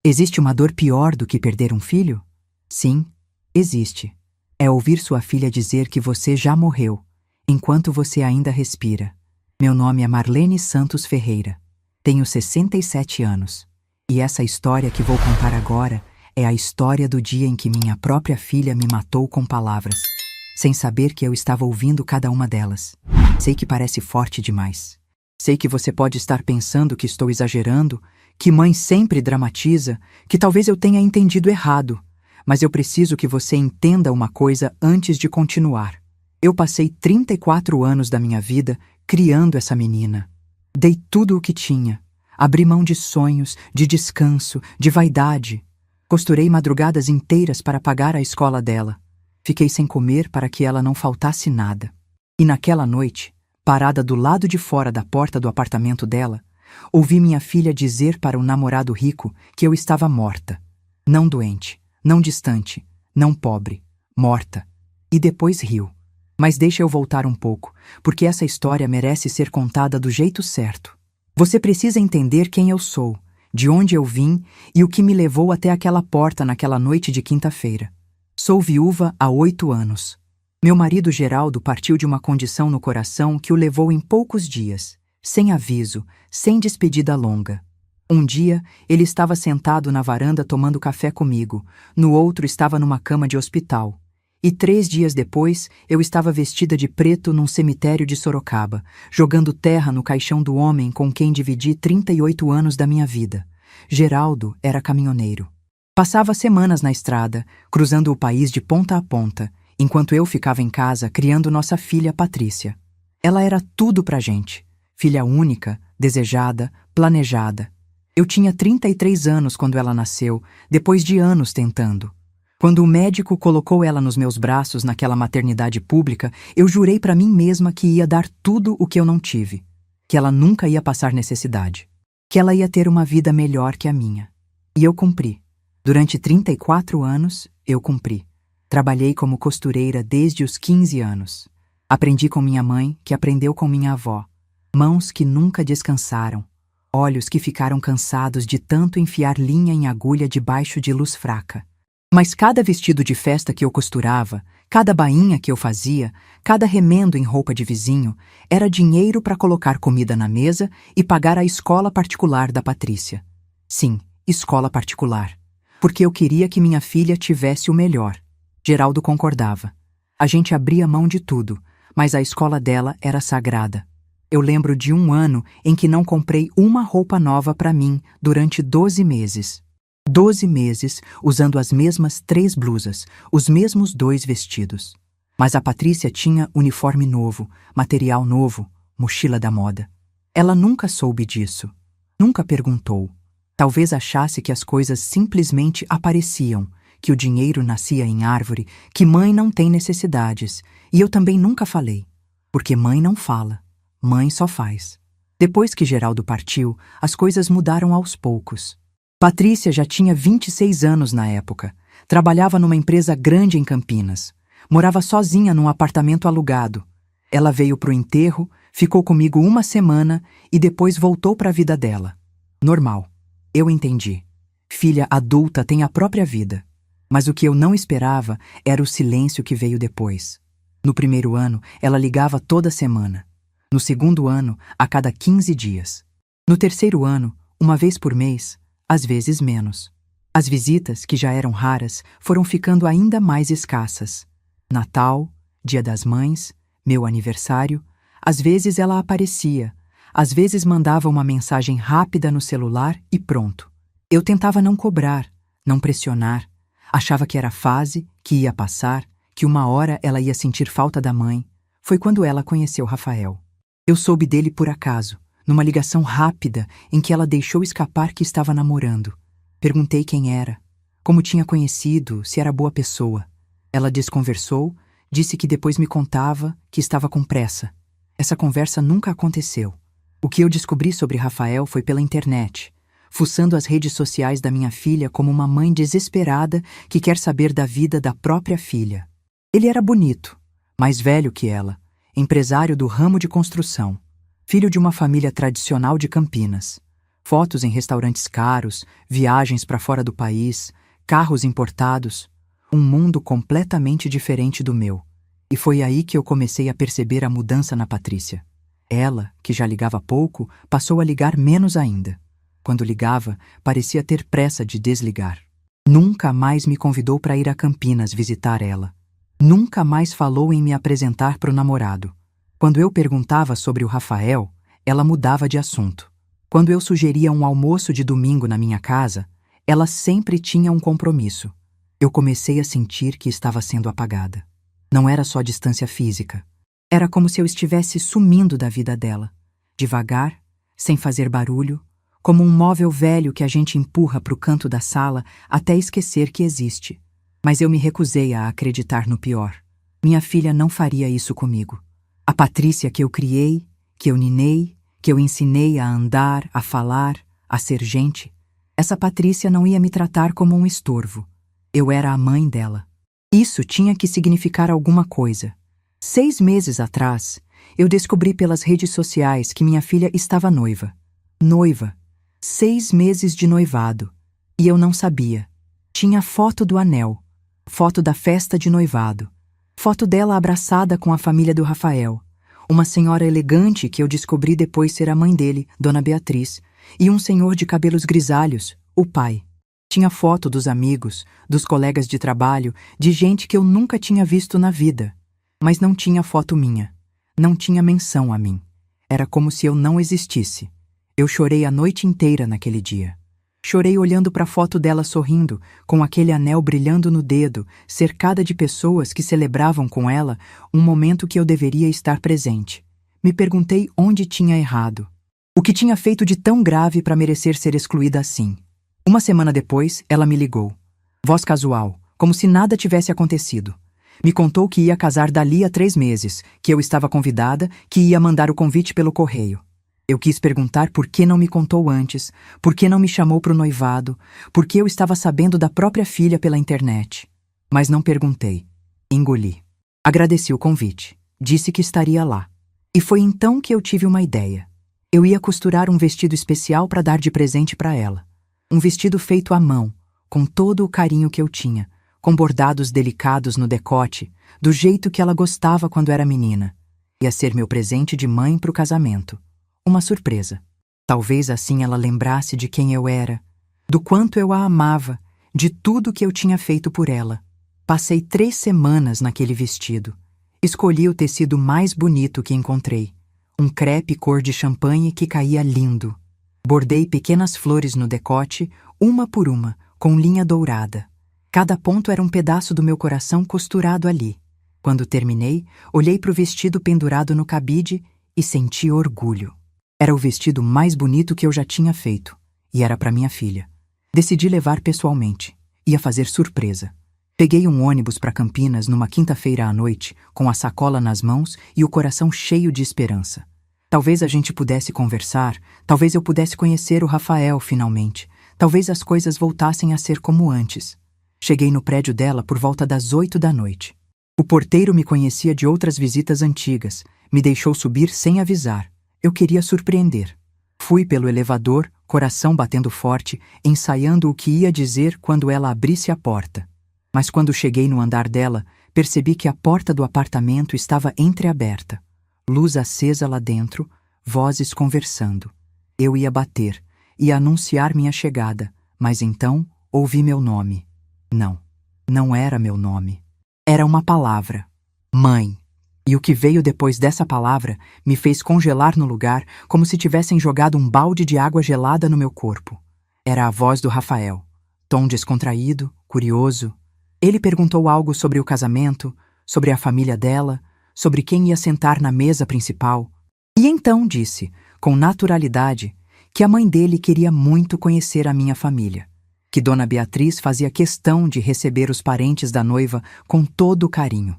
Existe uma dor pior do que perder um filho? Sim, existe. É ouvir sua filha dizer que você já morreu, enquanto você ainda respira. Meu nome é Marlene Santos Ferreira. Tenho 67 anos. E essa história que vou contar agora é a história do dia em que minha própria filha me matou com palavras, sem saber que eu estava ouvindo cada uma delas. Sei que parece forte demais. Sei que você pode estar pensando que estou exagerando, que mãe sempre dramatiza, que talvez eu tenha entendido errado. Mas eu preciso que você entenda uma coisa antes de continuar. Eu passei 34 anos da minha vida criando essa menina. Dei tudo o que tinha. Abri mão de sonhos, de descanso, de vaidade. Costurei madrugadas inteiras para pagar a escola dela. Fiquei sem comer para que ela não faltasse nada. E naquela noite, parada do lado de fora da porta do apartamento dela, ouvi minha filha dizer para o namorado rico que eu estava morta. Não doente, não distante, não pobre, morta. E depois riu. Mas deixa eu voltar um pouco, porque essa história merece ser contada do jeito certo. Você precisa entender quem eu sou, de onde eu vim e o que me levou até aquela porta naquela noite de quinta-feira. Sou viúva há 8 anos. Meu marido Geraldo partiu de uma condição no coração que o levou em poucos dias, sem aviso, sem despedida longa. Um dia, ele estava sentado na varanda tomando café comigo, no outro estava numa cama de hospital. E 3 dias depois, eu estava vestida de preto num cemitério de Sorocaba, jogando terra no caixão do homem com quem dividi 38 anos da minha vida. Geraldo era caminhoneiro. Passava semanas na estrada, cruzando o país de ponta a ponta, enquanto eu ficava em casa criando nossa filha Patrícia. Ela era tudo pra gente. Filha única, desejada, planejada. Eu tinha 33 anos quando ela nasceu, depois de anos tentando. Quando o médico colocou ela nos meus braços naquela maternidade pública, eu jurei para mim mesma que ia dar tudo o que eu não tive. Que ela nunca ia passar necessidade. Que ela ia ter uma vida melhor que a minha. E eu cumpri. Durante 34 anos, eu cumpri. Trabalhei como costureira desde os 15 anos. Aprendi com minha mãe, que aprendeu com minha avó. Mãos que nunca descansaram. Olhos que ficaram cansados de tanto enfiar linha em agulha debaixo de luz fraca. Mas cada vestido de festa que eu costurava, cada bainha que eu fazia, cada remendo em roupa de vizinho, era dinheiro para colocar comida na mesa e pagar a escola particular da Patrícia. Sim, escola particular. Porque eu queria que minha filha tivesse o melhor. Geraldo concordava. A gente abria mão de tudo, mas a escola dela era sagrada. Eu lembro de um ano em que não comprei uma roupa nova para mim durante 12 meses. 12 meses usando as mesmas 3 blusas, os mesmos 2 vestidos. Mas a Patrícia tinha uniforme novo, material novo, mochila da moda. Ela nunca soube disso. Nunca perguntou. Talvez achasse que as coisas simplesmente apareciam, que o dinheiro nascia em árvore, que mãe não tem necessidades. E eu também nunca falei. Porque mãe não fala. Mãe só faz. Depois que Geraldo partiu, as coisas mudaram aos poucos. Patrícia já tinha 26 anos na época. Trabalhava numa empresa grande em Campinas. Morava sozinha num apartamento alugado. Ela veio pro enterro, ficou comigo uma semana e depois voltou para a vida dela. Normal. Eu entendi. Filha adulta tem a própria vida. Mas o que eu não esperava era o silêncio que veio depois. No primeiro ano, ela ligava toda semana. No segundo ano, a cada 15 dias. No terceiro ano, uma vez por mês, às vezes menos. As visitas, que já eram raras, foram ficando ainda mais escassas. Natal, Dia das Mães, meu aniversário, às vezes ela aparecia, às vezes mandava uma mensagem rápida no celular e pronto. Eu tentava não cobrar, não pressionar. Achava que era fase, que ia passar, que uma hora ela ia sentir falta da mãe. Foi quando ela conheceu Rafael. Eu soube dele por acaso, numa ligação rápida em que ela deixou escapar que estava namorando. Perguntei quem era, como tinha conhecido, se era boa pessoa. Ela desconversou, disse que depois me contava que estava com pressa. Essa conversa nunca aconteceu. O que eu descobri sobre Rafael foi pela internet, fuçando as redes sociais da minha filha como uma mãe desesperada que quer saber da vida da própria filha. Ele era bonito, mais velho que ela, empresário do ramo de construção, filho de uma família tradicional de Campinas. Fotos em restaurantes caros, viagens para fora do país, carros importados. Um mundo completamente diferente do meu. E foi aí que eu comecei a perceber a mudança na Patrícia. Ela, que já ligava pouco, passou a ligar menos ainda. Quando ligava, parecia ter pressa de desligar. Nunca mais me convidou para ir a Campinas visitar ela. Nunca mais falou em me apresentar para o namorado. Quando eu perguntava sobre o Rafael, ela mudava de assunto. Quando eu sugeria um almoço de domingo na minha casa, ela sempre tinha um compromisso. Eu comecei a sentir que estava sendo apagada. Não era só distância física. Era como se eu estivesse sumindo da vida dela. Devagar, sem fazer barulho, como um móvel velho que a gente empurra para o canto da sala até esquecer que existe. Mas eu me recusei a acreditar no pior. Minha filha não faria isso comigo. A Patrícia que eu criei, que eu ninei, que eu ensinei a andar, a falar, a ser gente, essa Patrícia não ia me tratar como um estorvo. Eu era a mãe dela. Isso tinha que significar alguma coisa. 6 meses atrás, eu descobri pelas redes sociais que minha filha estava noiva. Noiva. 6 meses de noivado. E eu não sabia. Tinha foto do anel. Foto da festa de noivado. Foto dela abraçada com a família do Rafael. Uma senhora elegante que eu descobri depois ser a mãe dele, Dona Beatriz, e um senhor de cabelos grisalhos, o pai. Tinha foto dos amigos, dos colegas de trabalho, de gente que eu nunca tinha visto na vida. Mas não tinha foto minha. Não tinha menção a mim. Era como se eu não existisse. Eu chorei a noite inteira naquele dia. Chorei olhando para a foto dela sorrindo, com aquele anel brilhando no dedo, cercada de pessoas que celebravam com ela um momento que eu deveria estar presente. Me perguntei onde tinha errado. O que tinha feito de tão grave para merecer ser excluída assim? Uma semana depois, ela me ligou. Voz casual, como se nada tivesse acontecido. Me contou que ia casar dali a 3 meses, que eu estava convidada, que ia mandar o convite pelo correio. Eu quis perguntar por que não me contou antes, por que não me chamou para o noivado, por que eu estava sabendo da própria filha pela internet. Mas não perguntei. Engoli. Agradeci o convite. Disse que estaria lá. E foi então que eu tive uma ideia. Eu ia costurar um vestido especial para dar de presente para ela. Um vestido feito à mão, com todo o carinho que eu tinha, com bordados delicados no decote, do jeito que ela gostava quando era menina. Ia ser meu presente de mãe para o casamento. Uma surpresa. Talvez assim ela lembrasse de quem eu era, do quanto eu a amava, de tudo que eu tinha feito por ela. Passei 3 semanas naquele vestido. Escolhi o tecido mais bonito que encontrei. Um crepe cor de champanhe que caía lindo. Bordei pequenas flores no decote, uma por uma, com linha dourada. Cada ponto era um pedaço do meu coração costurado ali. Quando terminei, olhei para o vestido pendurado no cabide e senti orgulho. Era o vestido mais bonito que eu já tinha feito, e era para minha filha. Decidi levar pessoalmente. Ia fazer surpresa. Peguei um ônibus para Campinas numa quinta-feira à noite, com a sacola nas mãos e o coração cheio de esperança. Talvez a gente pudesse conversar, talvez eu pudesse conhecer o Rafael finalmente, talvez as coisas voltassem a ser como antes. Cheguei no prédio dela por volta das 8 da noite. O porteiro me conhecia de outras visitas antigas, me deixou subir sem avisar. Eu queria surpreender. Fui pelo elevador, coração batendo forte, ensaiando o que ia dizer quando ela abrisse a porta. Mas quando cheguei no andar dela, percebi que a porta do apartamento estava entreaberta. Luz acesa lá dentro, vozes conversando. Eu ia bater, ia anunciar minha chegada, mas então ouvi meu nome. Não, não era meu nome. Era uma palavra. Mãe. E o que veio depois dessa palavra me fez congelar no lugar como se tivessem jogado um balde de água gelada no meu corpo. Era a voz do Rafael. Tom descontraído, curioso. Ele perguntou algo sobre o casamento, sobre a família dela, sobre quem ia sentar na mesa principal. E então disse, com naturalidade, que a mãe dele queria muito conhecer a minha família, que Dona Beatriz fazia questão de receber os parentes da noiva com todo o carinho.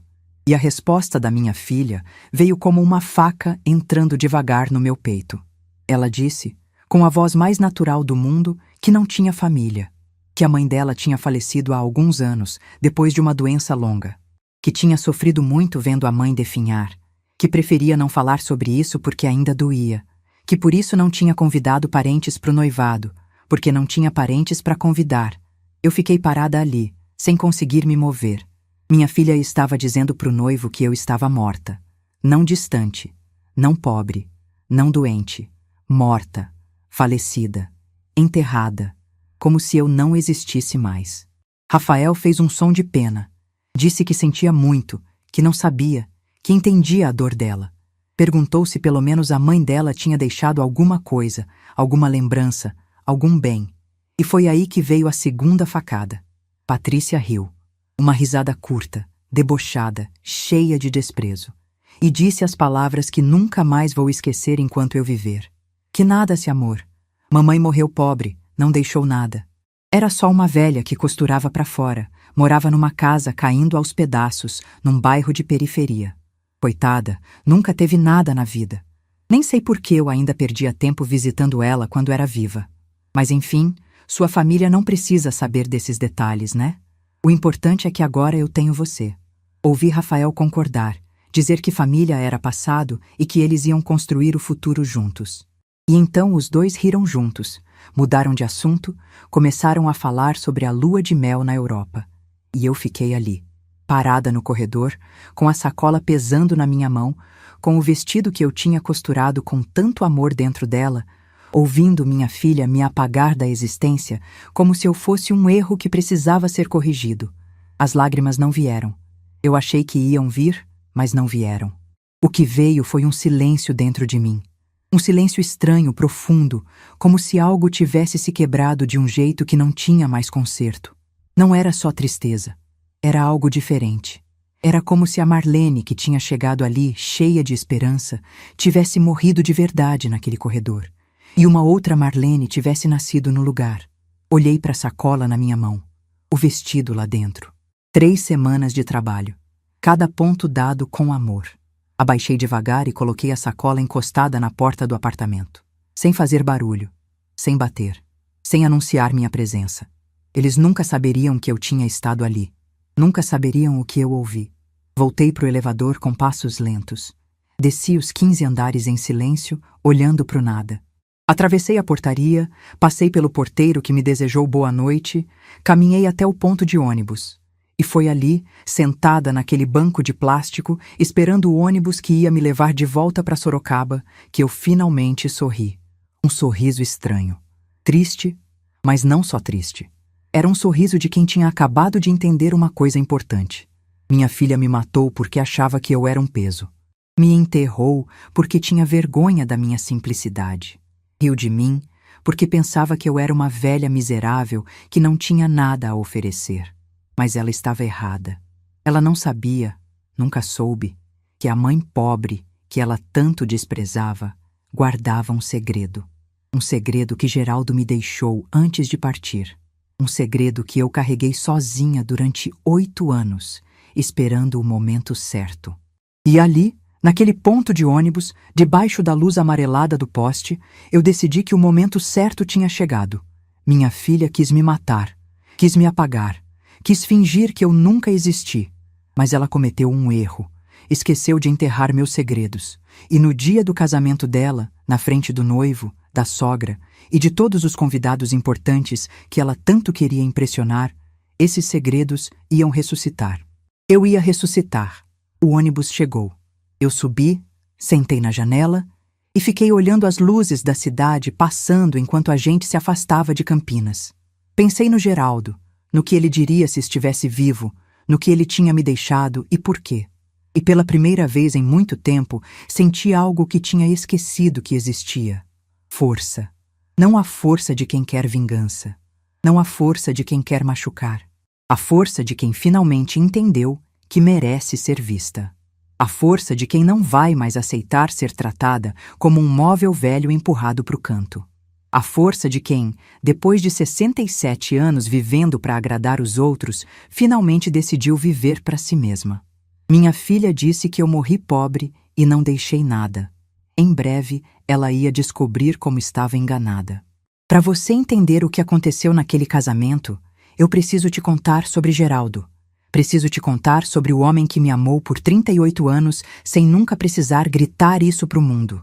E a resposta da minha filha veio como uma faca entrando devagar no meu peito. Ela disse, com a voz mais natural do mundo, que não tinha família, que a mãe dela tinha falecido há alguns anos, depois de uma doença longa, que tinha sofrido muito vendo a mãe definhar, que preferia não falar sobre isso porque ainda doía, que por isso não tinha convidado parentes para o noivado, porque não tinha parentes para convidar. Eu fiquei parada ali, sem conseguir me mover. Minha filha estava dizendo para o noivo que eu estava morta. Não distante, não pobre, não doente, morta, falecida, enterrada, como se eu não existisse mais. Rafael fez um som de pena. Disse que sentia muito, que não sabia, que entendia a dor dela. Perguntou se pelo menos a mãe dela tinha deixado alguma coisa, alguma lembrança, algum bem. E foi aí que veio a segunda facada. Patrícia riu. Uma risada curta, debochada, cheia de desprezo. E disse as palavras que nunca mais vou esquecer enquanto eu viver. Que nada-se, amor. Mamãe morreu pobre, não deixou nada. Era só uma velha que costurava para fora, morava numa casa caindo aos pedaços, num bairro de periferia. Coitada, nunca teve nada na vida. Nem sei por que eu ainda perdia tempo visitando ela quando era viva. Mas enfim, sua família não precisa saber desses detalhes, né? O importante é que agora eu tenho você. Ouvi Rafael concordar, dizer que família era passado e que eles iam construir o futuro juntos. E então os dois riram juntos, mudaram de assunto, começaram a falar sobre a lua de mel na Europa. E eu fiquei ali, parada no corredor, com a sacola pesando na minha mão, com o vestido que eu tinha costurado com tanto amor dentro dela, ouvindo minha filha me apagar da existência como se eu fosse um erro que precisava ser corrigido. As lágrimas não vieram. Eu achei que iam vir, mas não vieram. O que veio foi um silêncio dentro de mim. Um silêncio estranho, profundo, como se algo tivesse se quebrado de um jeito que não tinha mais conserto. Não era só tristeza. Era algo diferente. Era como se a Marlene, que tinha chegado ali, cheia de esperança, tivesse morrido de verdade naquele corredor. E uma outra Marlene tivesse nascido no lugar. Olhei para a sacola na minha mão. O vestido lá dentro. 3 semanas de trabalho. Cada ponto dado com amor. Abaixei devagar e coloquei a sacola encostada na porta do apartamento. Sem fazer barulho. Sem bater. Sem anunciar minha presença. Eles nunca saberiam que eu tinha estado ali. Nunca saberiam o que eu ouvi. Voltei para o elevador com passos lentos. Desci os 15 andares em silêncio, olhando para o nada. Atravessei a portaria, passei pelo porteiro que me desejou boa noite, caminhei até o ponto de ônibus. E foi ali, sentada naquele banco de plástico, esperando o ônibus que ia me levar de volta para Sorocaba, que eu finalmente sorri. Um sorriso estranho. Triste, mas não só triste. Era um sorriso de quem tinha acabado de entender uma coisa importante. Minha filha me matou porque achava que eu era um peso. Me enterrou porque tinha vergonha da minha simplicidade. Riu de mim porque pensava que eu era uma velha miserável que não tinha nada a oferecer. Mas ela estava errada. Ela não sabia, nunca soube, que a mãe pobre, que ela tanto desprezava, guardava um segredo. Um segredo que Geraldo me deixou antes de partir. Um segredo que eu carreguei sozinha durante 8 anos, esperando o momento certo. E ali, naquele ponto de ônibus, debaixo da luz amarelada do poste, eu decidi que o momento certo tinha chegado. Minha filha quis me matar, quis me apagar, quis fingir que eu nunca existi. Mas ela cometeu um erro. Esqueceu de enterrar meus segredos. E no dia do casamento dela, na frente do noivo, da sogra e de todos os convidados importantes que ela tanto queria impressionar, esses segredos iam ressuscitar. Eu ia ressuscitar. O ônibus chegou. Eu subi, sentei na janela e fiquei olhando as luzes da cidade passando enquanto a gente se afastava de Campinas. Pensei no Geraldo, no que ele diria se estivesse vivo, no que ele tinha me deixado e por quê. E pela primeira vez em muito tempo, senti algo que tinha esquecido que existia. Força. Não a força de quem quer vingança. Não a força de quem quer machucar. A força de quem finalmente entendeu que merece ser vista. A força de quem não vai mais aceitar ser tratada como um móvel velho empurrado para o canto. A força de quem, depois de 67 anos vivendo para agradar os outros, finalmente decidiu viver para si mesma. Minha filha disse que eu morri pobre e não deixei nada. Em breve, ela ia descobrir como estava enganada. Para você entender o que aconteceu naquele casamento, eu preciso te contar sobre Geraldo. Preciso te contar sobre o homem que me amou por 38 anos sem nunca precisar gritar isso para o mundo.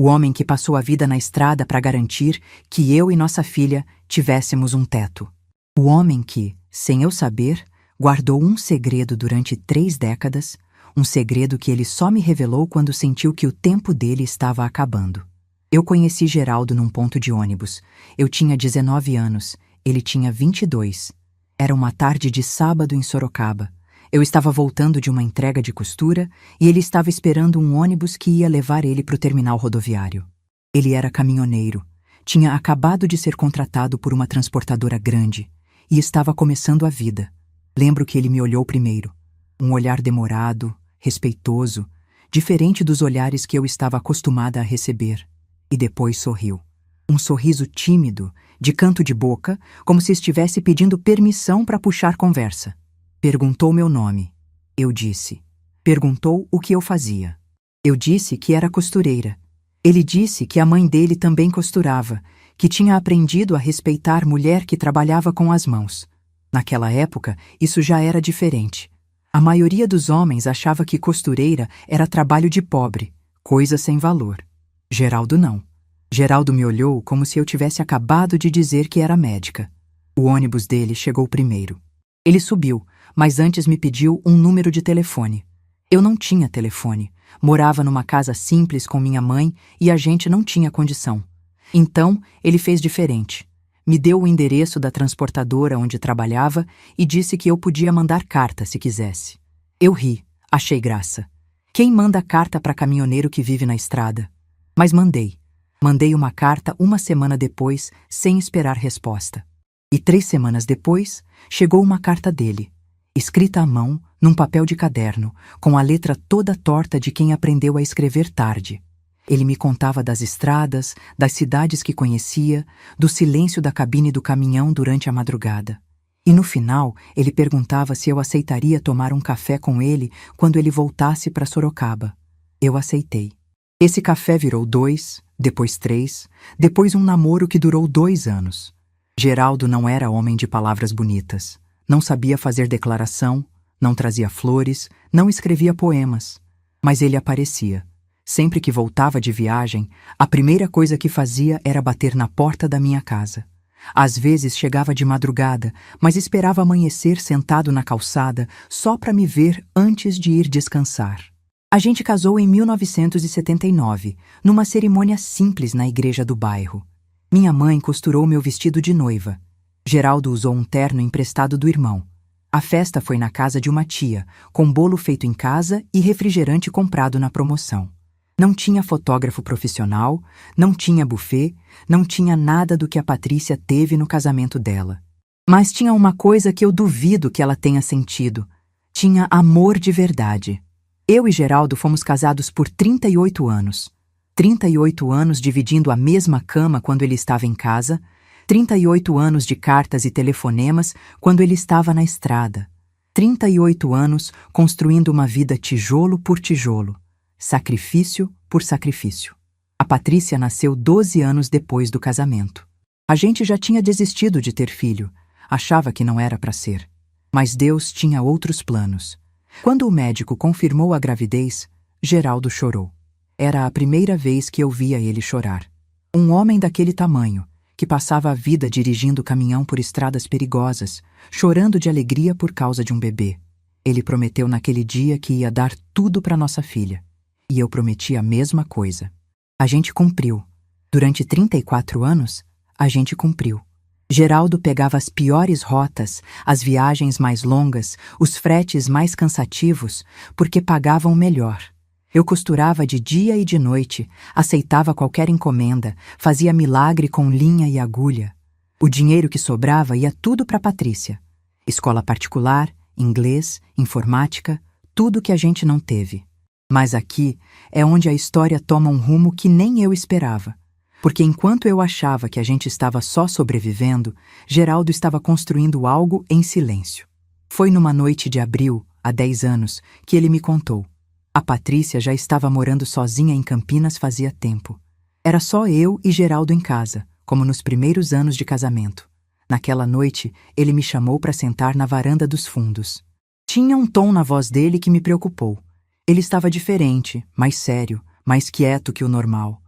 O homem que passou a vida na estrada para garantir que eu e nossa filha tivéssemos um teto. O homem que, sem eu saber, guardou um segredo durante 3 décadas, um segredo que ele só me revelou quando sentiu que o tempo dele estava acabando. Eu conheci Geraldo num ponto de ônibus. Eu tinha 19 anos, ele tinha 22. Era uma tarde de sábado em Sorocaba. Eu estava voltando de uma entrega de costura e ele estava esperando um ônibus que ia levar ele para o terminal rodoviário. Ele era caminhoneiro, tinha acabado de ser contratado por uma transportadora grande e estava começando a vida. Lembro que ele me olhou primeiro. Um olhar demorado, respeitoso, diferente dos olhares que eu estava acostumada a receber. E depois sorriu. Um sorriso tímido, de canto de boca, como se estivesse pedindo permissão para puxar conversa. Perguntou meu nome. Eu disse. Perguntou o que eu fazia. Eu disse que era costureira. Ele disse que a mãe dele também costurava, que tinha aprendido a respeitar mulher que trabalhava com as mãos. Naquela época, isso já era diferente. A maioria dos homens achava que costureira era trabalho de pobre, coisa sem valor. Geraldo não. Geraldo me olhou como se eu tivesse acabado de dizer que era médica. O ônibus dele chegou primeiro. Ele subiu, mas antes me pediu um número de telefone. Eu não tinha telefone. Morava numa casa simples com minha mãe e a gente não tinha condição. Então, ele fez diferente. Me deu o endereço da transportadora onde trabalhava e disse que eu podia mandar carta se quisesse. Eu ri, achei graça. Quem manda carta para caminhoneiro que vive na estrada? Mas mandei. Mandei uma carta uma semana depois, sem esperar resposta. E 3 semanas depois, chegou uma carta dele, escrita à mão, num papel de caderno, com a letra toda torta de quem aprendeu a escrever tarde. Ele me contava das estradas, das cidades que conhecia, do silêncio da cabine do caminhão durante a madrugada. E no final, ele perguntava se eu aceitaria tomar um café com ele quando ele voltasse para Sorocaba. Eu aceitei. Esse café virou 2, depois 3, depois um namoro que durou 2 anos. Geraldo não era homem de palavras bonitas. Não sabia fazer declaração, não trazia flores, não escrevia poemas. Mas ele aparecia. Sempre que voltava de viagem, a primeira coisa que fazia era bater na porta da minha casa. Às vezes chegava de madrugada, mas esperava amanhecer sentado na calçada só para me ver antes de ir descansar. A gente casou em 1979, numa cerimônia simples na igreja do bairro. Minha mãe costurou meu vestido de noiva. Geraldo usou um terno emprestado do irmão. A festa foi na casa de uma tia, com bolo feito em casa e refrigerante comprado na promoção. Não tinha fotógrafo profissional, não tinha buffet, não tinha nada do que a Patrícia teve no casamento dela. Mas tinha uma coisa que eu duvido que ela tenha sentido. Tinha amor de verdade. Eu e Geraldo fomos casados por 38 anos. 38 anos dividindo a mesma cama quando ele estava em casa, 38 anos de cartas e telefonemas quando ele estava na estrada. 38 anos construindo uma vida tijolo por tijolo, sacrifício por sacrifício. A Patrícia nasceu 12 anos depois do casamento. A gente já tinha desistido de ter filho, achava que não era para ser. Mas Deus tinha outros planos. Quando o médico confirmou a gravidez, Geraldo chorou. Era a primeira vez que eu via ele chorar. Um homem daquele tamanho, que passava a vida dirigindo caminhão por estradas perigosas, chorando de alegria por causa de um bebê. Ele prometeu naquele dia que ia dar tudo para nossa filha. E eu prometi a mesma coisa. A gente cumpriu. Durante 34 anos, a gente cumpriu. Geraldo pegava as piores rotas, as viagens mais longas, os fretes mais cansativos, porque pagavam melhor. Eu costurava de dia e de noite, aceitava qualquer encomenda, fazia milagre com linha e agulha. O dinheiro que sobrava ia tudo para Patrícia. Escola particular, inglês, informática, tudo que a gente não teve. Mas aqui é onde a história toma um rumo que nem eu esperava. Porque enquanto eu achava que a gente estava só sobrevivendo, Geraldo estava construindo algo em silêncio. Foi numa noite de abril, há 10 anos, que ele me contou. A Patrícia já estava morando sozinha em Campinas fazia tempo. Era só eu e Geraldo em casa, como nos primeiros anos de casamento. Naquela noite, ele me chamou para sentar na varanda dos fundos. Tinha um tom na voz dele que me preocupou. Ele estava diferente, mais sério, mais quieto que o normal.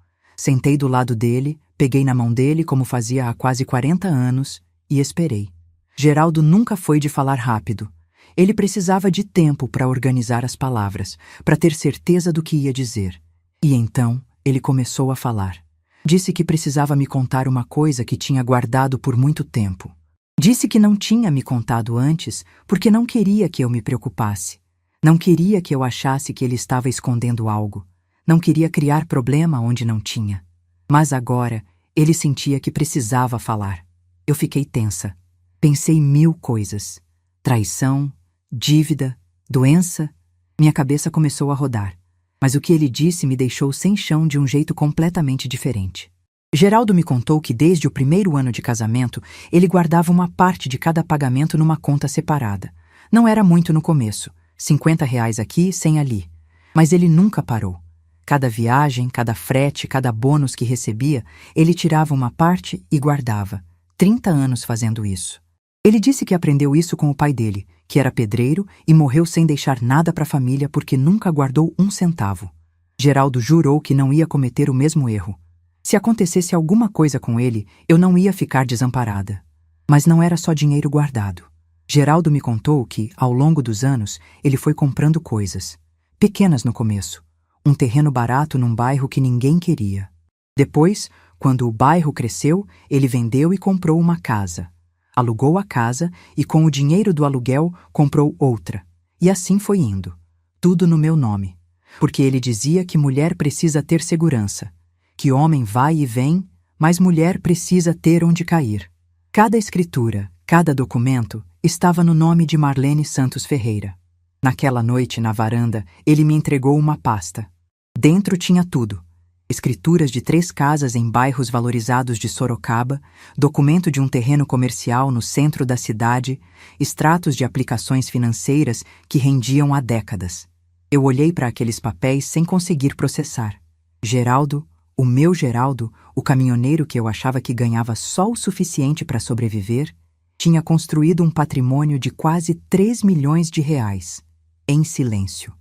Sentei do lado dele, peguei na mão dele como fazia há quase 40 anos e esperei. Geraldo nunca foi de falar rápido. Ele precisava de tempo para organizar as palavras, para ter certeza do que ia dizer. E então ele começou a falar. Disse que precisava me contar uma coisa que tinha guardado por muito tempo. Disse que não tinha me contado antes porque não queria que eu me preocupasse. Não queria que eu achasse que ele estava escondendo algo. Não queria criar problema onde não tinha. Mas agora ele sentia que precisava falar. Eu fiquei tensa. Pensei 1000 coisas. Traição, dívida, doença. Minha cabeça começou a rodar. Mas o que ele disse me deixou sem chão de um jeito completamente diferente. Geraldo me contou que desde o primeiro ano de casamento, ele guardava uma parte de cada pagamento numa conta separada. Não era muito no começo, R$ 50 aqui, 100 ali. Mas ele nunca parou. Cada viagem, cada frete, cada bônus que recebia, ele tirava uma parte e guardava. 30 anos fazendo isso. Ele disse que aprendeu isso com o pai dele, que era pedreiro e morreu sem deixar nada para a família porque nunca guardou um centavo. Geraldo jurou que não ia cometer o mesmo erro. Se acontecesse alguma coisa com ele, eu não ia ficar desamparada. Mas não era só dinheiro guardado. Geraldo me contou que, ao longo dos anos, ele foi comprando coisas. Pequenas no começo. Um terreno barato num bairro que ninguém queria. Depois, quando o bairro cresceu, ele vendeu e comprou uma casa. Alugou a casa e, com o dinheiro do aluguel, comprou outra. E assim foi indo. Tudo no meu nome. Porque ele dizia que mulher precisa ter segurança. Que homem vai e vem, mas mulher precisa ter onde cair. Cada escritura, cada documento, estava no nome de Marlene Santos Ferreira. Naquela noite, na varanda, ele me entregou uma pasta. Dentro tinha tudo. Escrituras de 3 casas em bairros valorizados de Sorocaba, documento de um terreno comercial no centro da cidade, extratos de aplicações financeiras que rendiam há décadas. Eu olhei para aqueles papéis sem conseguir processar. Geraldo, o meu Geraldo, o caminhoneiro que eu achava que ganhava só o suficiente para sobreviver, tinha construído um patrimônio de quase 3 milhões de reais, em silêncio.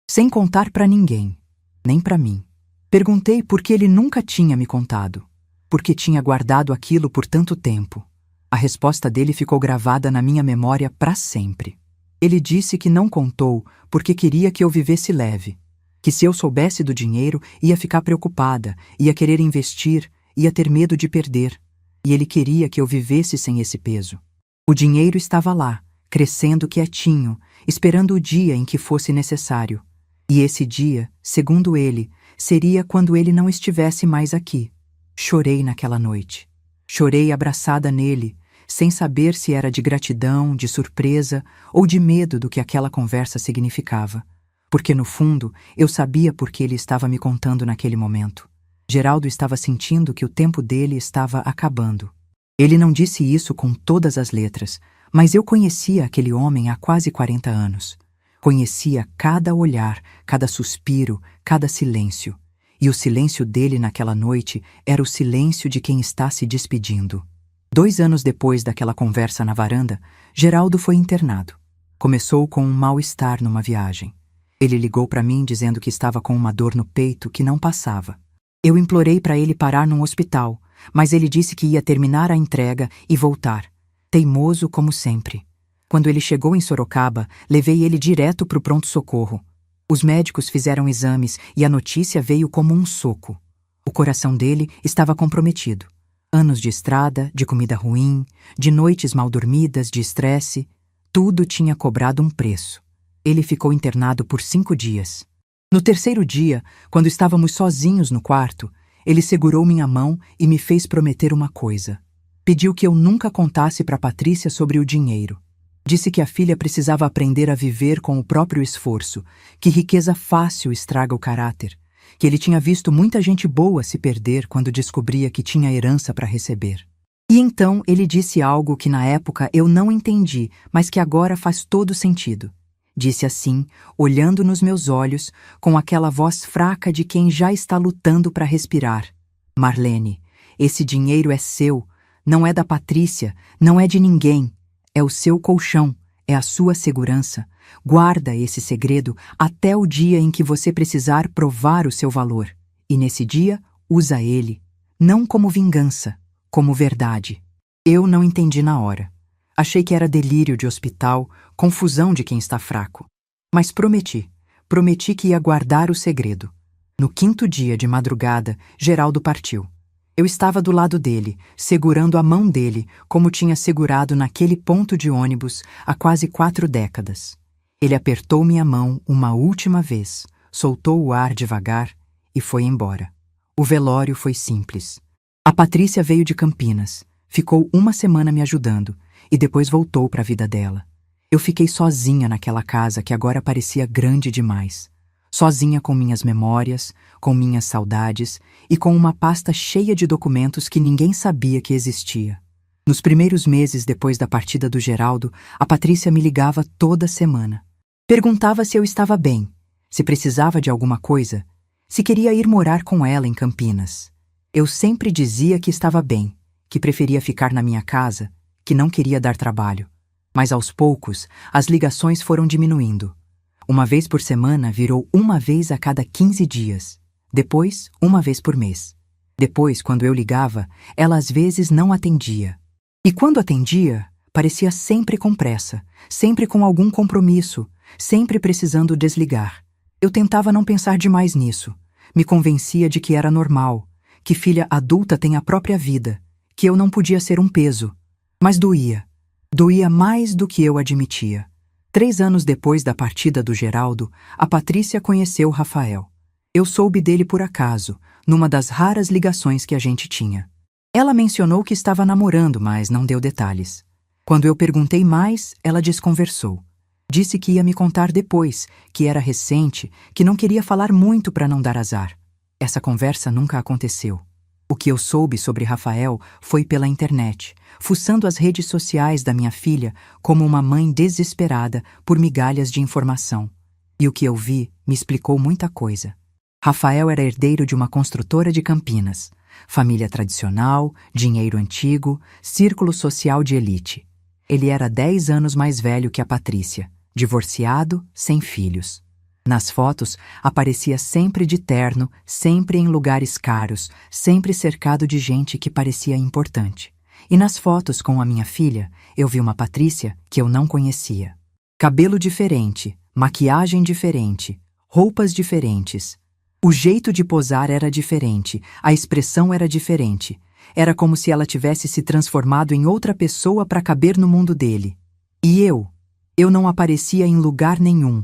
Sem contar para ninguém, nem para mim. Perguntei por que ele nunca tinha me contado, por que tinha guardado aquilo por tanto tempo. A resposta dele ficou gravada na minha memória para sempre. Ele disse que não contou porque queria que eu vivesse leve, que se eu soubesse do dinheiro ia ficar preocupada, ia querer investir, ia ter medo de perder, e ele queria que eu vivesse sem esse peso. O dinheiro estava lá, crescendo quietinho, esperando o dia em que fosse necessário. E esse dia, segundo ele, seria quando ele não estivesse mais aqui. Chorei naquela noite. Chorei abraçada nele, sem saber se era de gratidão, de surpresa ou de medo do que aquela conversa significava. Porque, no fundo, eu sabia por que ele estava me contando naquele momento. Geraldo estava sentindo que o tempo dele estava acabando. Ele não disse isso com todas as letras, mas eu conhecia aquele homem há quase 40 anos. Conhecia cada olhar, cada suspiro, cada silêncio. E o silêncio dele naquela noite era o silêncio de quem está se despedindo. 2 anos depois daquela conversa na varanda, Geraldo foi internado. Começou com um mal-estar numa viagem. Ele ligou para mim dizendo que estava com uma dor no peito que não passava. Eu implorei para ele parar num hospital, mas ele disse que ia terminar a entrega e voltar. Teimoso como sempre. Quando ele chegou em Sorocaba, levei ele direto para o pronto-socorro. Os médicos fizeram exames e a notícia veio como um soco. O coração dele estava comprometido. Anos de estrada, de comida ruim, de noites mal dormidas, de estresse, tudo tinha cobrado um preço. Ele ficou internado por 5 dias. No 3º dia, quando estávamos sozinhos no quarto, ele segurou minha mão e me fez prometer uma coisa. Pediu que eu nunca contasse para Patrícia sobre o dinheiro. Disse que a filha precisava aprender a viver com o próprio esforço, que riqueza fácil estraga o caráter, que ele tinha visto muita gente boa se perder quando descobria que tinha herança para receber. E então ele disse algo que na época eu não entendi, mas que agora faz todo sentido. Disse assim, olhando nos meus olhos, com aquela voz fraca de quem já está lutando para respirar. Marlene, esse dinheiro é seu, não é da Patrícia, não é de ninguém. É o seu colchão, é a sua segurança. Guarda esse segredo até o dia em que você precisar provar o seu valor. E nesse dia, Usa ele, não como vingança, como verdade. Eu não entendi na hora. Achei que era delírio de hospital, confusão de quem está fraco. Mas prometi que ia guardar o segredo. No 5º dia de madrugada, Geraldo partiu. Eu estava do lado dele, segurando a mão dele, como tinha segurado naquele ponto de ônibus há quase 4 décadas. Ele apertou minha mão uma última vez, soltou o ar devagar e foi embora. O velório foi simples. A Patrícia veio de Campinas, ficou uma semana me ajudando e depois voltou para a vida dela. Eu fiquei sozinha naquela casa que agora parecia grande demais. Sozinha com minhas memórias, com minhas saudades e com uma pasta cheia de documentos que ninguém sabia que existia. Nos primeiros meses depois da partida do Geraldo, a Patrícia me ligava toda semana. Perguntava se eu estava bem, se precisava de alguma coisa, se queria ir morar com ela em Campinas. Eu sempre dizia que estava bem, que preferia ficar na minha casa, que não queria dar trabalho. Mas aos poucos, as ligações foram diminuindo. Uma vez por semana virou uma vez a cada 15 dias. Depois, uma vez por mês. Depois, quando eu ligava, ela às vezes não atendia. E quando atendia, parecia sempre com pressa, sempre com algum compromisso, sempre precisando desligar. Eu tentava não pensar demais nisso. Me convencia de que era normal, que filha adulta tem a própria vida, que eu não podia ser um peso. Mas doía. Doía mais do que eu admitia. 3 anos depois da partida do Geraldo, a Patrícia conheceu Rafael. Eu soube dele por acaso, numa das raras ligações que a gente tinha. Ela mencionou que estava namorando, mas não deu detalhes. Quando eu perguntei mais, ela desconversou. Disse que ia me contar depois, que era recente, que não queria falar muito para não dar azar. Essa conversa nunca aconteceu. O que eu soube sobre Rafael foi pela internet, fuçando as redes sociais da minha filha como uma mãe desesperada por migalhas de informação. E o que eu vi me explicou muita coisa. Rafael era herdeiro de uma construtora de Campinas, família tradicional, dinheiro antigo, círculo social de elite. Ele era 10 anos mais velho que a Patrícia, divorciado, sem filhos. Nas fotos, aparecia sempre de terno, sempre em lugares caros, sempre cercado de gente que parecia importante. E nas fotos com a minha filha, eu vi uma Patrícia que eu não conhecia. Cabelo diferente, maquiagem diferente, roupas diferentes. O jeito de posar era diferente, a expressão era diferente. Era como se ela tivesse se transformado em outra pessoa para caber no mundo dele. E eu não aparecia em lugar nenhum.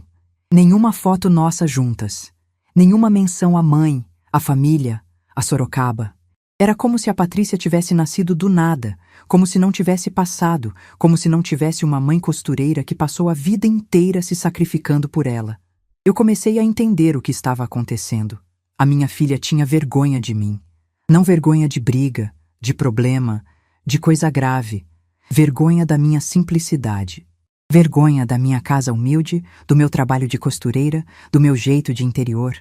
Nenhuma foto nossa juntas. Nenhuma menção à mãe, à família, a Sorocaba. Era como se a Patrícia tivesse nascido do nada, como se não tivesse passado, como se não tivesse uma mãe costureira que passou a vida inteira se sacrificando por ela. Eu comecei a entender o que estava acontecendo. A minha filha tinha vergonha de mim. Não vergonha de briga, de problema, de coisa grave. Vergonha da minha simplicidade. Vergonha da minha casa humilde, do meu trabalho de costureira, do meu jeito de interior.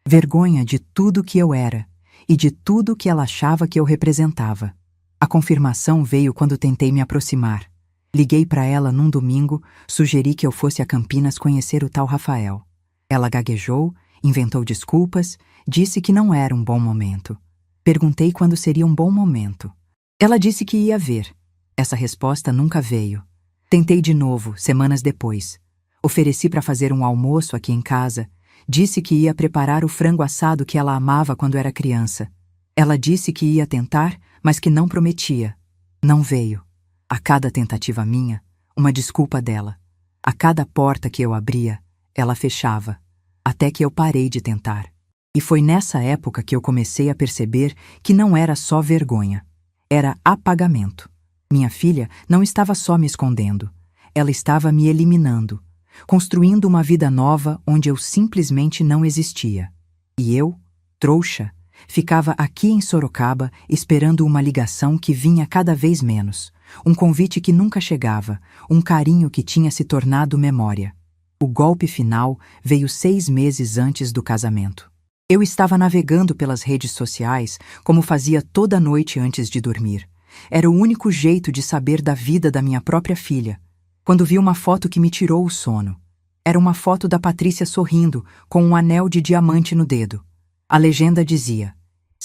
Vergonha de tudo que eu era e de tudo que ela achava que eu representava. A confirmação veio quando tentei me aproximar. Liguei para ela num domingo, sugeri que eu fosse a Campinas conhecer o tal Rafael. Ela gaguejou, inventou desculpas, disse que não era um bom momento. Perguntei quando seria um bom momento. Ela disse que ia ver. Essa resposta nunca veio. Tentei de novo, semanas depois. Ofereci para fazer um almoço aqui em casa. Disse que ia preparar o frango assado que ela amava quando era criança. Ela disse que ia tentar, mas que não prometia. Não veio. A cada tentativa minha, uma desculpa dela. A cada porta que eu abria, ela fechava. Até que eu parei de tentar. E foi nessa época que eu comecei a perceber que não era só vergonha. Era apagamento. Minha filha não estava só me escondendo. Ela estava me eliminando, construindo uma vida nova onde eu simplesmente não existia. E eu, trouxa, ficava aqui em Sorocaba esperando uma ligação que vinha cada vez menos, um convite que nunca chegava, um carinho que tinha se tornado memória. O golpe final veio 6 meses antes do casamento. Eu estava navegando pelas redes sociais como fazia toda noite antes de dormir. Era o único jeito de saber da vida da minha própria filha, quando vi uma foto que me tirou o sono. Era uma foto da Patrícia sorrindo, com um anel de diamante no dedo. A legenda dizia: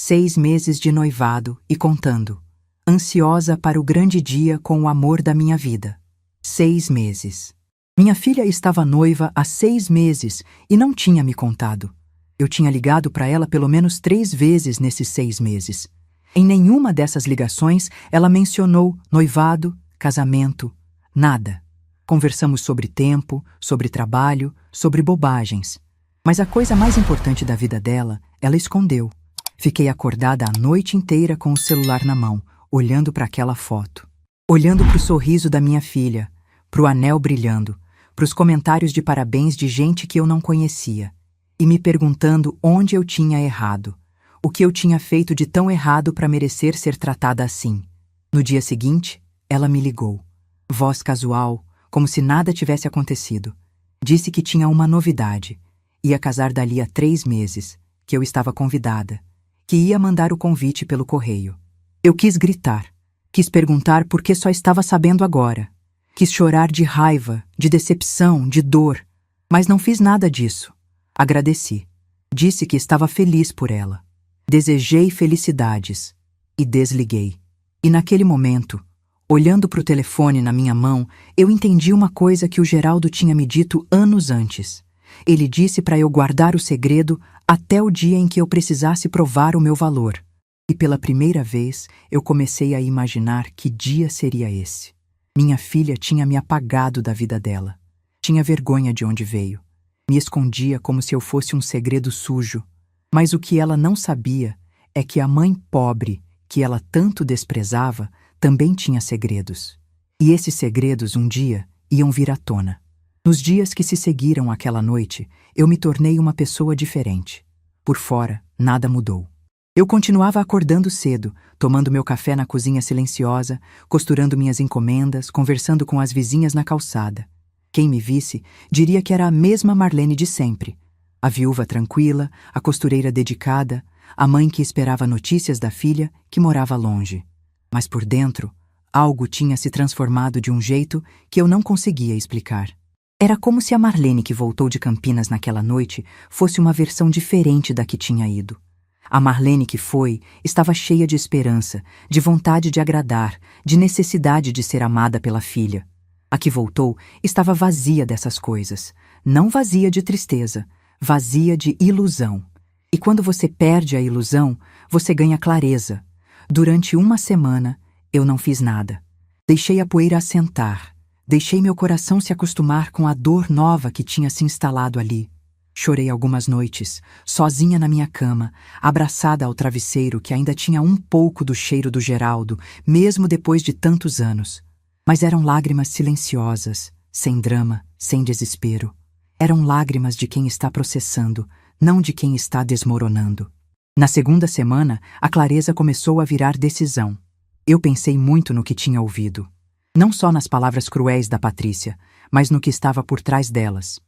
6 meses de noivado e contando. Ansiosa para o grande dia com o amor da minha vida. 6 meses. Minha filha estava noiva há 6 meses e não tinha me contado. Eu tinha ligado para ela pelo menos 3 vezes nesses 6 meses. Em nenhuma dessas ligações ela mencionou noivado, casamento, nada. Conversamos sobre tempo, sobre trabalho, sobre bobagens. Mas a coisa mais importante da vida dela, ela escondeu. Fiquei acordada a noite inteira com o celular na mão, olhando para aquela foto. Olhando para o sorriso da minha filha, para o anel brilhando, para os comentários de parabéns de gente que eu não conhecia, e me perguntando onde eu tinha errado, o que eu tinha feito de tão errado para merecer ser tratada assim. No dia seguinte, ela me ligou. Voz casual, como se nada tivesse acontecido. Disse que tinha uma novidade. Ia casar dali a 3 meses, que eu estava convidada, que ia mandar o convite pelo correio. Eu quis gritar, quis perguntar por que só estava sabendo agora. Quis chorar de raiva, de decepção, de dor, mas não fiz nada disso. Agradeci. Disse que estava feliz por ela. Desejei felicidades e desliguei. E naquele momento, olhando para o telefone na minha mão, eu entendi uma coisa que o Geraldo tinha me dito anos antes. Ele disse para eu guardar o segredo até o dia em que eu precisasse provar o meu valor. E pela primeira vez, eu comecei a imaginar que dia seria esse. Minha filha tinha me apagado da vida dela. Tinha vergonha de onde veio. Me escondia como se eu fosse um segredo sujo. Mas o que ela não sabia é que a mãe pobre, que ela tanto desprezava, também tinha segredos. E esses segredos, um dia, iam vir à tona. Nos dias que se seguiram àquela noite, eu me tornei uma pessoa diferente. Por fora, nada mudou. Eu continuava acordando cedo, tomando meu café na cozinha silenciosa, costurando minhas encomendas, conversando com as vizinhas na calçada. Quem me visse diria que era a mesma Marlene de sempre. A viúva tranquila, a costureira dedicada, a mãe que esperava notícias da filha que morava longe. Mas por dentro, algo tinha se transformado de um jeito que eu não conseguia explicar. Era como se a Marlene que voltou de Campinas naquela noite fosse uma versão diferente da que tinha ido. A Marlene que foi estava cheia de esperança, de vontade de agradar, de necessidade de ser amada pela filha. A que voltou estava vazia dessas coisas, não vazia de tristeza, vazia de ilusão. E quando você perde a ilusão, você ganha clareza. Durante uma semana, eu não fiz nada. Deixei a poeira assentar. Deixei meu coração se acostumar com a dor nova que tinha se instalado ali. Chorei algumas noites, sozinha na minha cama, abraçada ao travesseiro que ainda tinha um pouco do cheiro do Geraldo, mesmo depois de tantos anos. Mas eram lágrimas silenciosas, sem drama, sem desespero. Eram lágrimas de quem está processando, não de quem está desmoronando. Na segunda semana, a clareza começou a virar decisão. Eu pensei muito no que tinha ouvido. Não só nas palavras cruéis da Patrícia, mas no que estava por trás delas.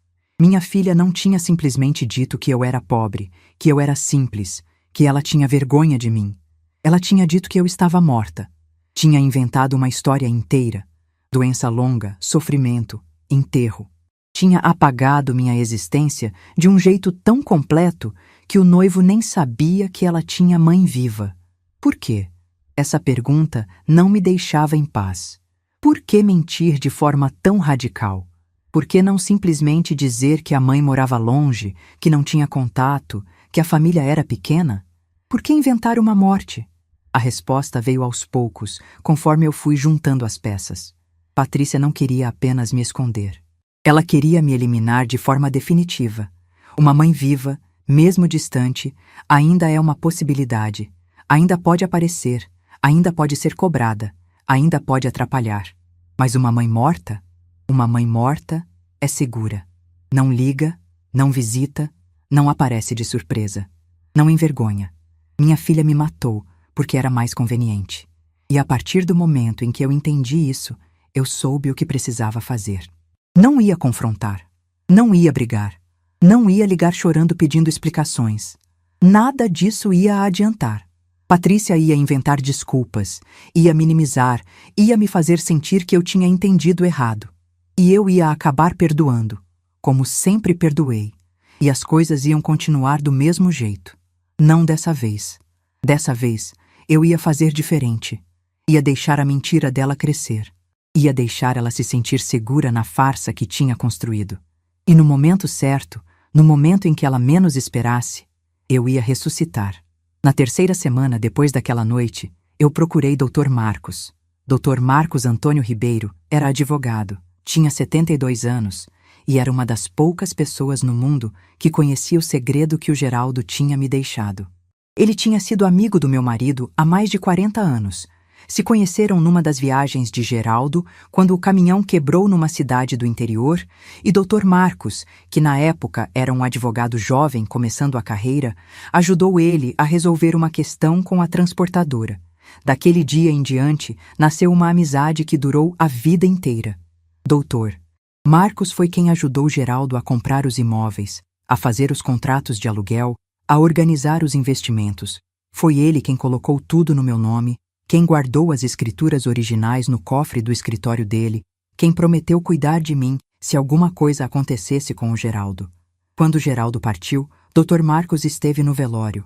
Minha filha não tinha simplesmente dito que eu era pobre, que eu era simples, que ela tinha vergonha de mim. Ela tinha dito que eu estava morta. Tinha inventado uma história inteira. Doença longa, sofrimento, enterro. Tinha apagado minha existência de um jeito tão completo que o noivo nem sabia que ela tinha mãe viva. Por quê? Essa pergunta não me deixava em paz. Por que mentir de forma tão radical? Por que não simplesmente dizer que a mãe morava longe, que não tinha contato, que a família era pequena? Por que inventar uma morte? A resposta veio aos poucos, conforme eu fui juntando as peças. Patrícia não queria apenas me esconder. Ela queria me eliminar de forma definitiva. Uma mãe viva, mesmo distante, ainda é uma possibilidade. Ainda pode aparecer, ainda pode ser cobrada, ainda pode atrapalhar. Mas uma mãe morta? Uma mãe morta é segura. Não liga, não visita, não aparece de surpresa. Não envergonha. Minha filha me matou porque era mais conveniente. E a partir do momento em que eu entendi isso, eu soube o que precisava fazer. Não ia confrontar. Não ia brigar. Não ia ligar chorando pedindo explicações. Nada disso ia adiantar. Patrícia ia inventar desculpas, ia minimizar, ia me fazer sentir que eu tinha entendido errado. E eu ia acabar perdoando, como sempre perdoei. E as coisas iam continuar do mesmo jeito. Não dessa vez. Dessa vez, eu ia fazer diferente. Ia deixar a mentira dela crescer. Ia deixar ela se sentir segura na farsa que tinha construído. E no momento certo, no momento em que ela menos esperasse, eu ia ressuscitar. Na terceira semana depois daquela noite, eu procurei Dr. Marcos. Dr. Marcos Antônio Ribeiro era advogado, tinha 72 anos e era uma das poucas pessoas no mundo que conhecia o segredo que o Geraldo tinha me deixado. Ele tinha sido amigo do meu marido há mais de 40 anos. Se conheceram numa das viagens de Geraldo, quando o caminhão quebrou numa cidade do interior, e Dr. Marcos, que na época era um advogado jovem começando a carreira, ajudou ele a resolver uma questão com a transportadora. Daquele dia em diante, nasceu uma amizade que durou a vida inteira. Dr. Marcos foi quem ajudou Geraldo a comprar os imóveis, a fazer os contratos de aluguel, a organizar os investimentos. Foi ele quem colocou tudo no meu nome, quem guardou as escrituras originais no cofre do escritório dele, quem prometeu cuidar de mim se alguma coisa acontecesse com o Geraldo. Quando Geraldo partiu, Dr. Marcos esteve no velório.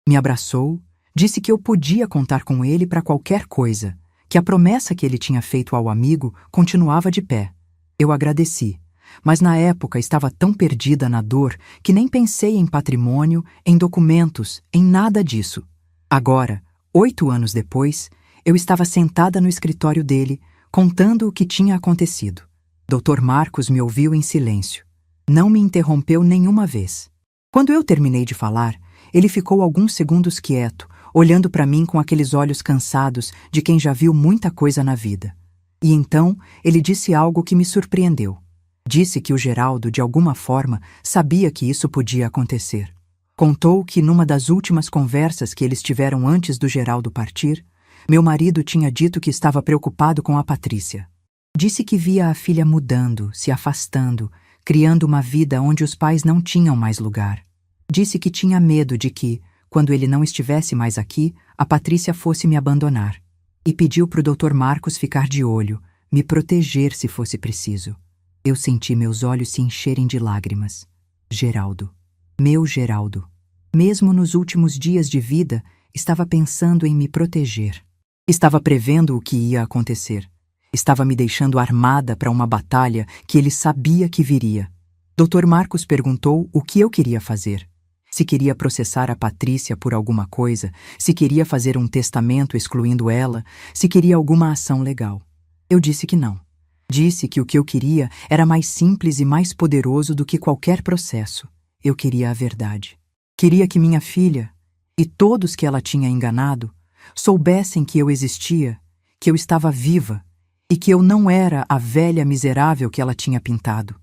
Me abraçou, disse que eu podia contar com ele para qualquer coisa, que a promessa que ele tinha feito ao amigo continuava de pé. Eu agradeci, mas na época estava tão perdida na dor que nem pensei em patrimônio, em documentos, em nada disso. Agora, 8 anos depois, eu estava sentada no escritório dele, contando o que tinha acontecido. Dr. Marcos me ouviu em silêncio. Não me interrompeu nenhuma vez. Quando eu terminei de falar, ele ficou alguns segundos quieto, olhando para mim com aqueles olhos cansados de quem já viu muita coisa na vida. E então, ele disse algo que me surpreendeu. Disse que o Geraldo, de alguma forma, sabia que isso podia acontecer. Contou que, numa das últimas conversas que eles tiveram antes do Geraldo partir, meu marido tinha dito que estava preocupado com a Patrícia. Disse que via a filha mudando, se afastando, criando uma vida onde os pais não tinham mais lugar. Disse que tinha medo de que, quando ele não estivesse mais aqui, a Patrícia fosse me abandonar. E pediu para o Dr. Marcos ficar de olho, me proteger se fosse preciso. Eu senti meus olhos se encherem de lágrimas. Geraldo. Meu Geraldo. Mesmo nos últimos dias de vida, estava pensando em me proteger. Estava prevendo o que ia acontecer. Estava me deixando armada para uma batalha que ele sabia que viria. Dr. Marcos perguntou o que eu queria fazer. Se queria processar a Patrícia por alguma coisa, se queria fazer um testamento excluindo ela, se queria alguma ação legal. Eu disse que não. Disse que o que eu queria era mais simples e mais poderoso do que qualquer processo. Eu queria a verdade. Queria que minha filha, e todos que ela tinha enganado, soubessem que eu existia, que eu estava viva e que eu não era a velha miserável que ela tinha pintado.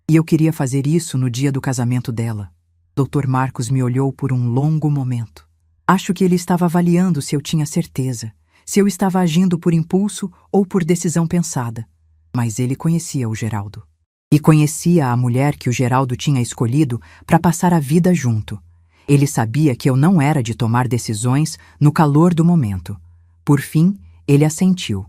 E eu queria fazer isso no dia do casamento dela. Dr. Marcos me olhou por um longo momento. Acho que ele estava avaliando se eu tinha certeza, se eu estava agindo por impulso ou por decisão pensada. Mas ele conhecia o Geraldo. E conhecia a mulher que o Geraldo tinha escolhido para passar a vida junto. Ele sabia que eu não era de tomar decisões no calor do momento. Por fim, ele assentiu.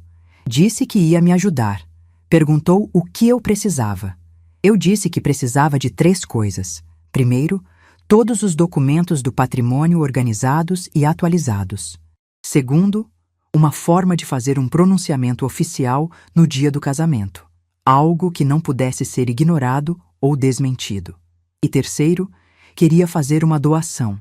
Disse que ia me ajudar. Perguntou o que eu precisava. Eu disse que precisava de 3 coisas. Primeiro, todos os documentos do patrimônio organizados e atualizados. Segundo, uma forma de fazer um pronunciamento oficial no dia do casamento. Algo que não pudesse ser ignorado ou desmentido. E terceiro, queria fazer uma doação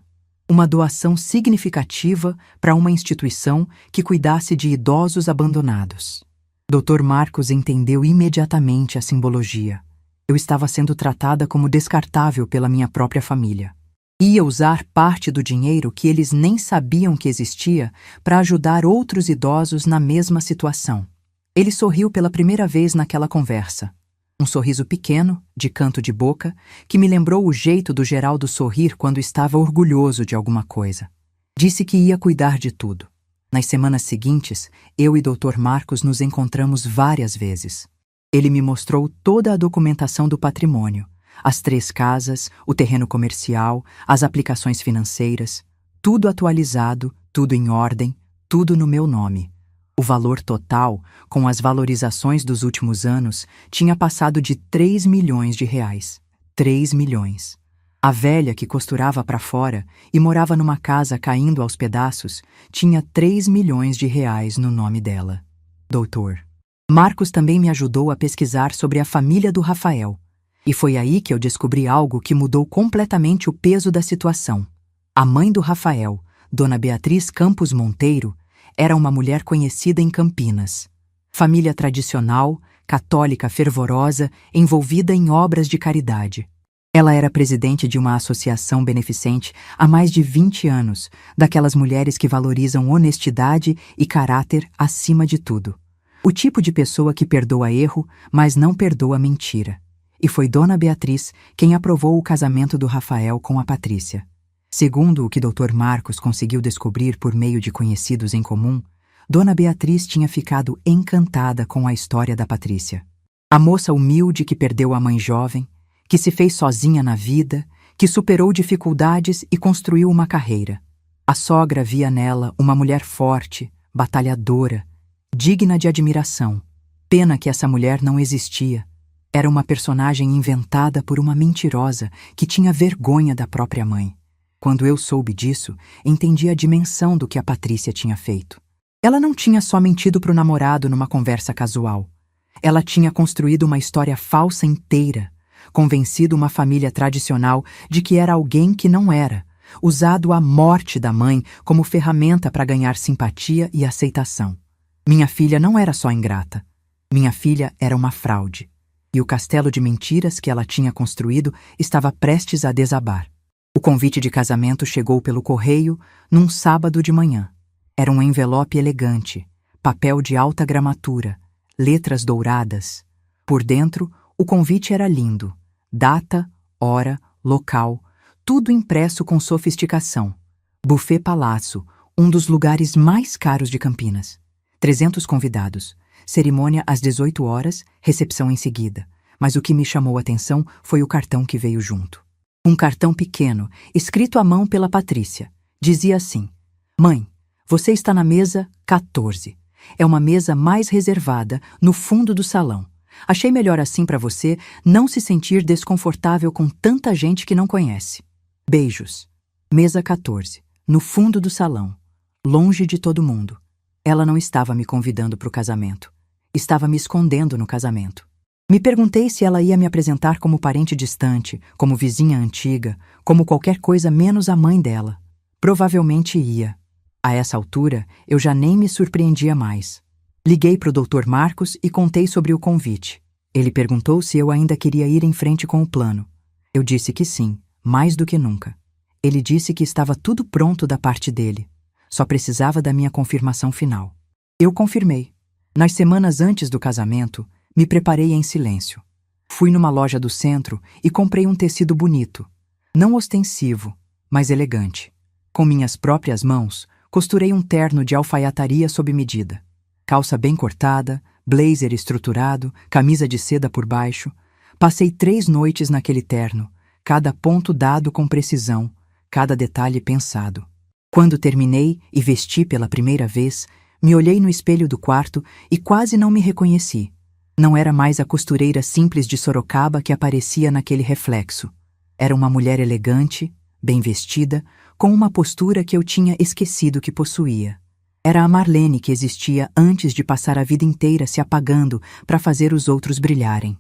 significativa para uma instituição que cuidasse de idosos abandonados. Dr. Marcos entendeu imediatamente a simbologia. Eu estava sendo tratada como descartável pela minha própria família. Ia usar parte do dinheiro que eles nem sabiam que existia para ajudar outros idosos na mesma situação. Ele sorriu pela primeira vez naquela conversa. Um sorriso pequeno, de canto de boca, que me lembrou o jeito do Geraldo sorrir quando estava orgulhoso de alguma coisa. Disse que ia cuidar de tudo. Nas semanas seguintes, eu e Dr. Marcos nos encontramos várias vezes. Ele me mostrou toda a documentação do patrimônio, as 3 casas, o terreno comercial, as aplicações financeiras, tudo atualizado, tudo em ordem, tudo no meu nome. O valor total, com as valorizações dos últimos anos, tinha passado de 3 milhões de reais. 3 milhões. A velha que costurava para fora e morava numa casa caindo aos pedaços tinha 3 milhões de reais no nome dela. Doutor Marcos também me ajudou a pesquisar sobre a família do Rafael. E foi aí que eu descobri algo que mudou completamente o peso da situação. A mãe do Rafael, Dona Beatriz Campos Monteiro, era uma mulher conhecida em Campinas. Família tradicional, católica fervorosa, envolvida em obras de caridade. Ela era presidente de uma associação beneficente há mais de 20 anos, daquelas mulheres que valorizam honestidade e caráter acima de tudo. O tipo de pessoa que perdoa erro, mas não perdoa mentira. E foi Dona Beatriz quem aprovou o casamento do Rafael com a Patrícia. Segundo o que Dr. Marcos conseguiu descobrir por meio de conhecidos em comum, Dona Beatriz tinha ficado encantada com a história da Patrícia. A moça humilde que perdeu a mãe jovem, que se fez sozinha na vida, que superou dificuldades e construiu uma carreira. A sogra via nela uma mulher forte, batalhadora, digna de admiração. Pena que essa mulher não existia. Era uma personagem inventada por uma mentirosa que tinha vergonha da própria mãe. Quando eu soube disso, entendi a dimensão do que a Patrícia tinha feito. Ela não tinha só mentido para o namorado numa conversa casual. Ela tinha construído uma história falsa inteira, convencido uma família tradicional de que era alguém que não era, usado a morte da mãe como ferramenta para ganhar simpatia e aceitação. Minha filha não era só ingrata. Minha filha era uma fraude. E o castelo de mentiras que ela tinha construído estava prestes a desabar. O convite de casamento chegou pelo correio num sábado de manhã. Era um envelope elegante, papel de alta gramatura, letras douradas. Por dentro, o convite era lindo. Data, hora, local, tudo impresso com sofisticação. Buffet Palácio, um dos lugares mais caros de Campinas. 300 convidados. Cerimônia às 18 horas, recepção em seguida. Mas o que me chamou a atenção foi o cartão que veio junto. Um cartão pequeno, escrito à mão pela Patrícia. Dizia assim: Mãe, você está na mesa 14. É uma mesa mais reservada, no fundo do salão. Achei melhor assim para você não se sentir desconfortável com tanta gente que não conhece. Beijos. Mesa 14, no fundo do salão, longe de todo mundo. Ela não estava me convidando para o casamento. Estava me escondendo no casamento. Me perguntei se ela ia me apresentar como parente distante, como vizinha antiga, como qualquer coisa menos a mãe dela. Provavelmente ia. A essa altura, eu já nem me surpreendia mais. Liguei para o Dr. Marcos e contei sobre o convite. Ele perguntou se eu ainda queria ir em frente com o plano. Eu disse que sim, mais do que nunca. Ele disse que estava tudo pronto da parte dele. Só precisava da minha confirmação final. Eu confirmei. Nas semanas antes do casamento, me preparei em silêncio. Fui numa loja do centro e comprei um tecido bonito. Não ostensivo, mas elegante. Com minhas próprias mãos, costurei um terno de alfaiataria sob medida. Calça bem cortada, blazer estruturado, camisa de seda por baixo. Passei 3 noites naquele terno, cada ponto dado com precisão, cada detalhe pensado. Quando terminei e vesti pela primeira vez, me olhei no espelho do quarto e quase não me reconheci. Não era mais a costureira simples de Sorocaba que aparecia naquele reflexo. Era uma mulher elegante, bem vestida, com uma postura que eu tinha esquecido que possuía. Era a Marlene que existia antes de passar a vida inteira se apagando para fazer os outros brilharem.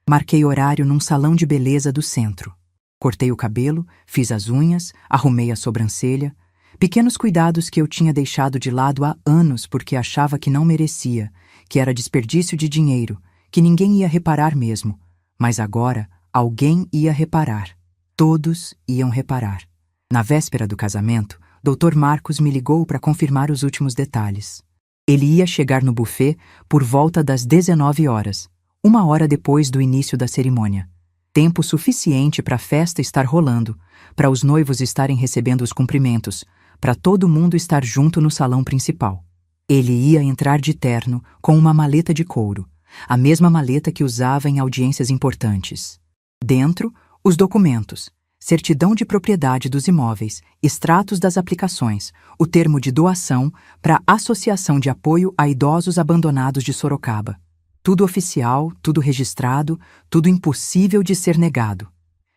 Marquei horário num salão de beleza do centro. Cortei o cabelo, fiz as unhas, arrumei a sobrancelha. Pequenos cuidados que eu tinha deixado de lado há anos porque achava que não merecia, que era desperdício de dinheiro, que ninguém ia reparar mesmo. Mas agora, alguém ia reparar. Todos iam reparar. Na véspera do casamento, Dr. Marcos me ligou para confirmar os últimos detalhes. Ele ia chegar no buffet por volta das 19 horas, 1 hora depois do início da cerimônia. Tempo suficiente para a festa estar rolando, para os noivos estarem recebendo os cumprimentos, para todo mundo estar junto no salão principal. Ele ia entrar de terno com uma maleta de couro, a mesma maleta que usava em audiências importantes. Dentro, os documentos, certidão de propriedade dos imóveis, extratos das aplicações, o termo de doação para a Associação de Apoio a Idosos Abandonados de Sorocaba. Tudo oficial, tudo registrado, tudo impossível de ser negado.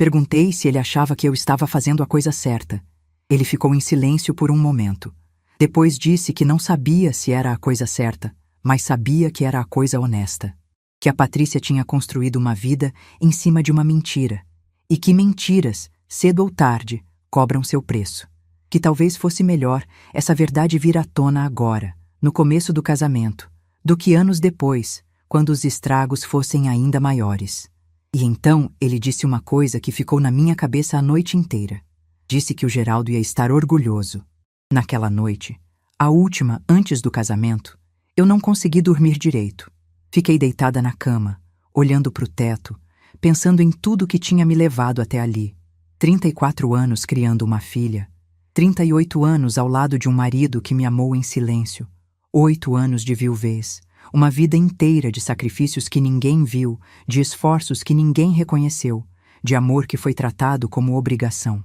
Perguntei se ele achava que eu estava fazendo a coisa certa. Ele ficou em silêncio por um momento. Depois disse que não sabia se era a coisa certa, mas sabia que era a coisa honesta. Que a Patrícia tinha construído uma vida em cima de uma mentira. E que mentiras, cedo ou tarde, cobram seu preço. Que talvez fosse melhor essa verdade vir à tona agora, no começo do casamento, do que anos depois, quando os estragos fossem ainda maiores. E então ele disse uma coisa que ficou na minha cabeça a noite inteira. Disse que o Geraldo ia estar orgulhoso. Naquela noite, a última antes do casamento, eu não consegui dormir direito. Fiquei deitada na cama, olhando para o teto, pensando em tudo que tinha me levado até ali. 34 anos criando uma filha, 38 anos ao lado de um marido que me amou em silêncio, 8 anos de viuvez, uma vida inteira de sacrifícios que ninguém viu, de esforços que ninguém reconheceu, de amor que foi tratado como obrigação.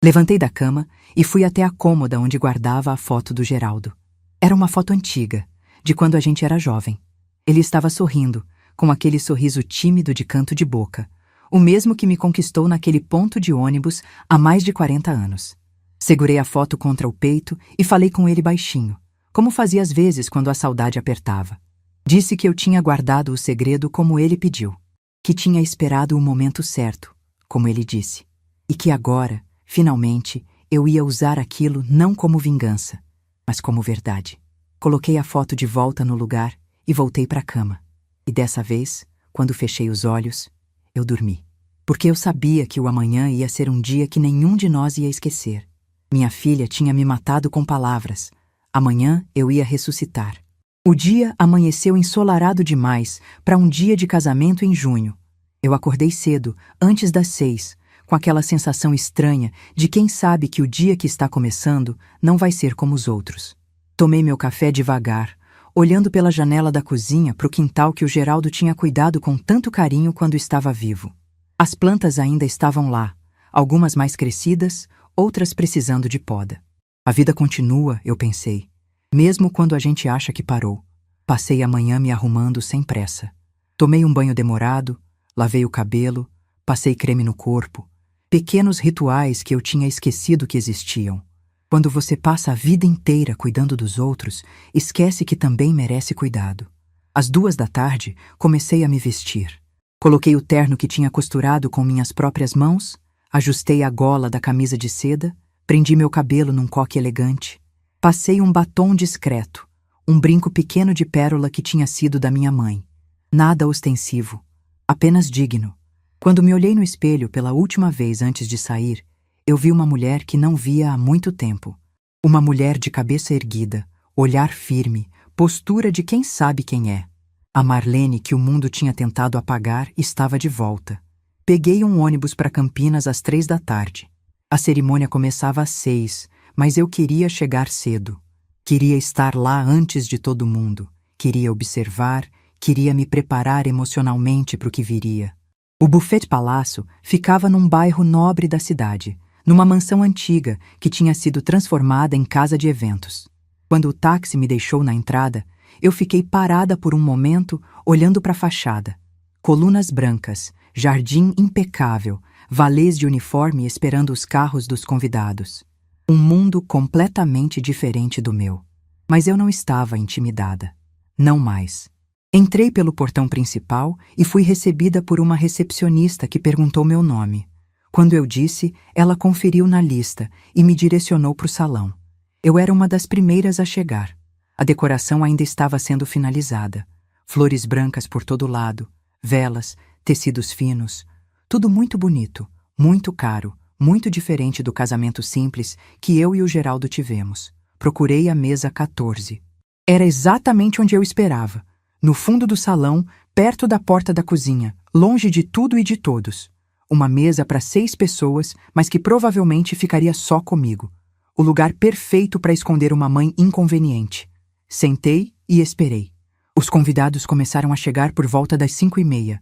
Levantei da cama e fui até a cômoda onde guardava a foto do Geraldo. Era uma foto antiga, de quando a gente era jovem. Ele estava sorrindo, com aquele sorriso tímido de canto de boca, o mesmo que me conquistou naquele ponto de ônibus há mais de 40 anos. Segurei a foto contra o peito e falei com ele baixinho, como fazia às vezes quando a saudade apertava. Disse que eu tinha guardado o segredo como ele pediu, que tinha esperado o momento certo, como ele disse, e que agora, finalmente, eu ia usar aquilo não como vingança, mas como verdade. Coloquei a foto de volta no lugar e voltei para a cama. E dessa vez, quando fechei os olhos, eu dormi. Porque eu sabia que o amanhã ia ser um dia que nenhum de nós ia esquecer. Minha filha tinha me matado com palavras. Amanhã eu ia ressuscitar. O dia amanheceu ensolarado demais para um dia de casamento em junho. Eu acordei cedo, antes das 6, com aquela sensação estranha de quem sabe que o dia que está começando não vai ser como os outros. Tomei meu café devagar, olhando pela janela da cozinha para o quintal que o Geraldo tinha cuidado com tanto carinho quando estava vivo. As plantas ainda estavam lá, algumas mais crescidas, outras precisando de poda. A vida continua, eu pensei, mesmo quando a gente acha que parou. Passei a manhã me arrumando sem pressa. Tomei um banho demorado, lavei o cabelo, passei creme no corpo. Pequenos rituais que eu tinha esquecido que existiam. Quando você passa a vida inteira cuidando dos outros, esquece que também merece cuidado. Às 2 da tarde, comecei a me vestir. Coloquei o terno que tinha costurado com minhas próprias mãos, ajustei a gola da camisa de seda, prendi meu cabelo num coque elegante. Passei um batom discreto, um brinco pequeno de pérola que tinha sido da minha mãe. Nada ostensivo, apenas digno. Quando me olhei no espelho pela última vez antes de sair, eu vi uma mulher que não via há muito tempo. Uma mulher de cabeça erguida, olhar firme, postura de quem sabe quem é. A Marlene que o mundo tinha tentado apagar estava de volta. Peguei um ônibus para Campinas às 3 da tarde. A cerimônia começava às 6, mas eu queria chegar cedo. Queria estar lá antes de todo mundo. Queria observar, queria me preparar emocionalmente para o que viria. O Buffet Palácio ficava num bairro nobre da cidade, numa mansão antiga que tinha sido transformada em casa de eventos. Quando o táxi me deixou na entrada, eu fiquei parada por um momento olhando para a fachada. Colunas brancas, jardim impecável, valets de uniforme esperando os carros dos convidados. Um mundo completamente diferente do meu. Mas eu não estava intimidada. Não mais. Entrei pelo portão principal e fui recebida por uma recepcionista que perguntou meu nome. Quando eu disse, ela conferiu na lista e me direcionou para o salão. Eu era uma das primeiras a chegar. A decoração ainda estava sendo finalizada. Flores brancas por todo lado, velas, tecidos finos. Tudo muito bonito, muito caro, muito diferente do casamento simples que eu e o Geraldo tivemos. Procurei a mesa 14. Era exatamente onde eu esperava. No fundo do salão, perto da porta da cozinha, longe de tudo e de todos. Uma mesa para 6 pessoas, mas que provavelmente ficaria só comigo. O lugar perfeito para esconder uma mãe inconveniente. Sentei e esperei. Os convidados começaram a chegar por volta das 5:30.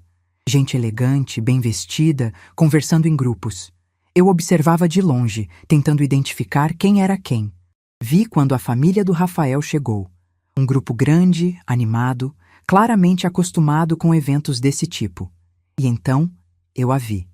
Gente elegante, bem vestida, conversando em grupos. Eu observava de longe, tentando identificar quem era quem. Vi quando a família do Rafael chegou. Um grupo grande, animado, claramente acostumado com eventos desse tipo. E então, eu a vi.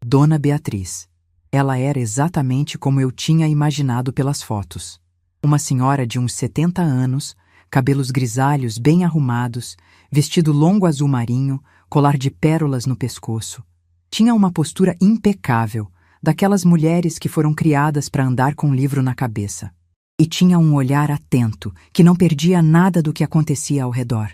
Dona Beatriz. Ela era exatamente como eu tinha imaginado pelas fotos. Uma senhora de uns 70 anos, cabelos grisalhos bem arrumados, vestido longo azul marinho, colar de pérolas no pescoço. Tinha uma postura impecável, daquelas mulheres que foram criadas para andar com um livro na cabeça. E tinha um olhar atento, que não perdia nada do que acontecia ao redor.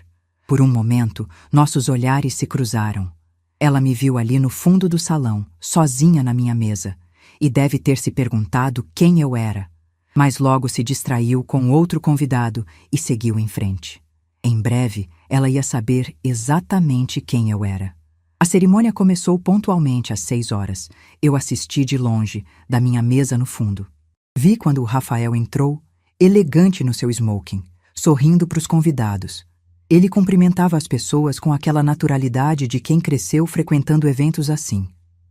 Por um momento, nossos olhares se cruzaram. Ela me viu ali no fundo do salão, sozinha na minha mesa, e deve ter se perguntado quem eu era. Mas logo se distraiu com outro convidado e seguiu em frente. Em breve, ela ia saber exatamente quem eu era. A cerimônia começou pontualmente às 6 horas. Eu assisti de longe, da minha mesa no fundo. Vi quando o Rafael entrou, elegante no seu smoking, sorrindo para os convidados. Ele cumprimentava as pessoas com aquela naturalidade de quem cresceu frequentando eventos assim.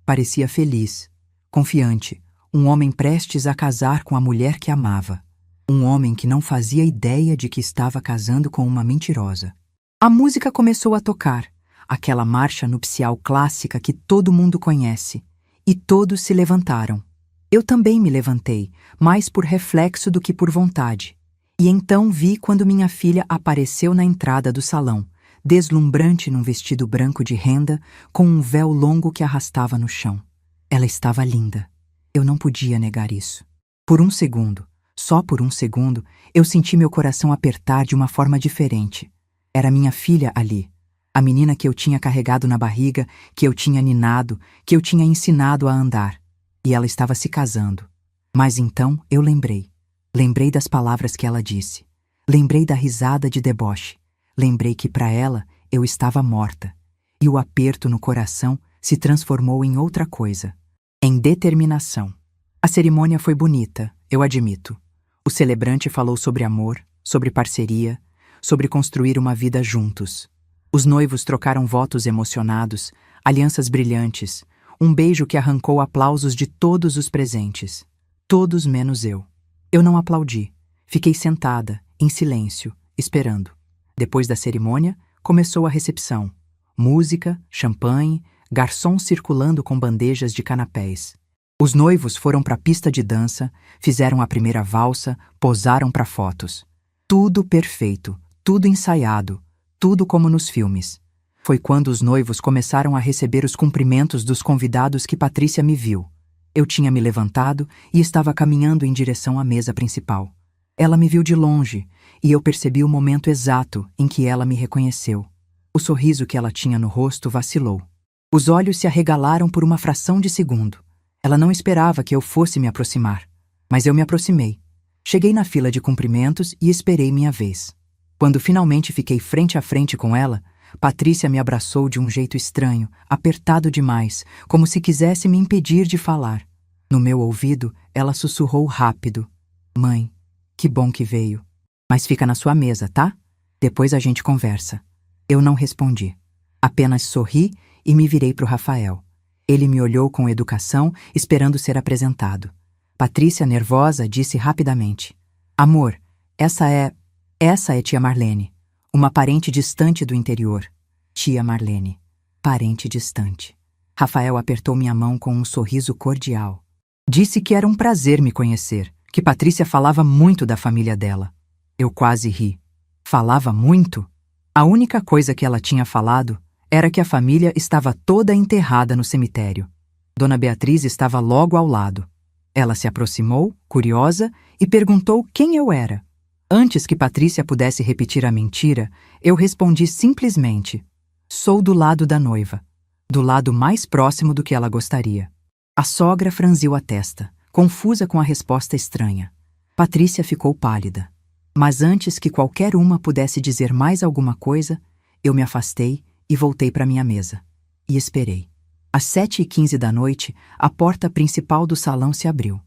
Parecia feliz, confiante, um homem prestes a casar com a mulher que amava. Um homem que não fazia ideia de que estava casando com uma mentirosa. A música começou a tocar, aquela marcha nupcial clássica que todo mundo conhece, e todos se levantaram. Eu também me levantei, mais por reflexo do que por vontade. E então vi quando minha filha apareceu na entrada do salão, deslumbrante num vestido branco de renda, com um véu longo que arrastava no chão. Ela estava linda. Eu não podia negar isso. Por um segundo, só por um segundo, eu senti meu coração apertar de uma forma diferente. Era minha filha ali, a menina que eu tinha carregado na barriga, que eu tinha ninado, que eu tinha ensinado a andar. E ela estava se casando. Mas então eu lembrei. Lembrei das palavras que ela disse. Lembrei da risada de deboche. Lembrei que para ela eu estava morta. E o aperto no coração se transformou em outra coisa. Em determinação. A cerimônia foi bonita, eu admito. O celebrante falou sobre amor, sobre parceria, sobre construir uma vida juntos. Os noivos trocaram votos emocionados, alianças brilhantes, um beijo que arrancou aplausos de todos os presentes. Todos menos eu. Eu não aplaudi. Fiquei sentada, em silêncio, esperando. Depois da cerimônia, começou a recepção. Música, champanhe, garçons circulando com bandejas de canapés. Os noivos foram para a pista de dança, fizeram a primeira valsa, posaram para fotos. Tudo perfeito, tudo ensaiado, tudo como nos filmes. Foi quando os noivos começaram a receber os cumprimentos dos convidados que Patrícia me viu. Eu tinha me levantado e estava caminhando em direção à mesa principal. Ela me viu de longe e eu percebi o momento exato em que ela me reconheceu. O sorriso que ela tinha no rosto vacilou. Os olhos se arregalaram por uma fração de segundo. Ela não esperava que eu fosse me aproximar, mas eu me aproximei. Cheguei na fila de cumprimentos e esperei minha vez. Quando finalmente fiquei frente a frente com ela, Patrícia me abraçou de um jeito estranho, apertado demais, como se quisesse me impedir de falar. No meu ouvido, ela sussurrou rápido. Mãe, que bom que veio. Mas fica na sua mesa, tá? Depois a gente conversa. Eu não respondi. Apenas sorri e me virei para o Rafael. Ele me olhou com educação, esperando ser apresentado. Patrícia, nervosa, disse rapidamente. Amor, essa é tia Marlene. Uma parente distante do interior. Tia Marlene. Parente distante. Rafael apertou minha mão com um sorriso cordial. Disse que era um prazer me conhecer, que Patrícia falava muito da família dela. Eu quase ri. Falava muito? A única coisa que ela tinha falado era que a família estava toda enterrada no cemitério. Dona Beatriz estava logo ao lado. Ela se aproximou, curiosa, e perguntou quem eu era. Antes que Patrícia pudesse repetir a mentira, eu respondi simplesmente: sou do lado da noiva, do lado mais próximo do que ela gostaria. A sogra franziu a testa, confusa com a resposta estranha. Patrícia ficou pálida. Mas antes que qualquer uma pudesse dizer mais alguma coisa, eu me afastei e voltei para minha mesa. E esperei. Às 7h15 da noite, a porta principal do salão se abriu,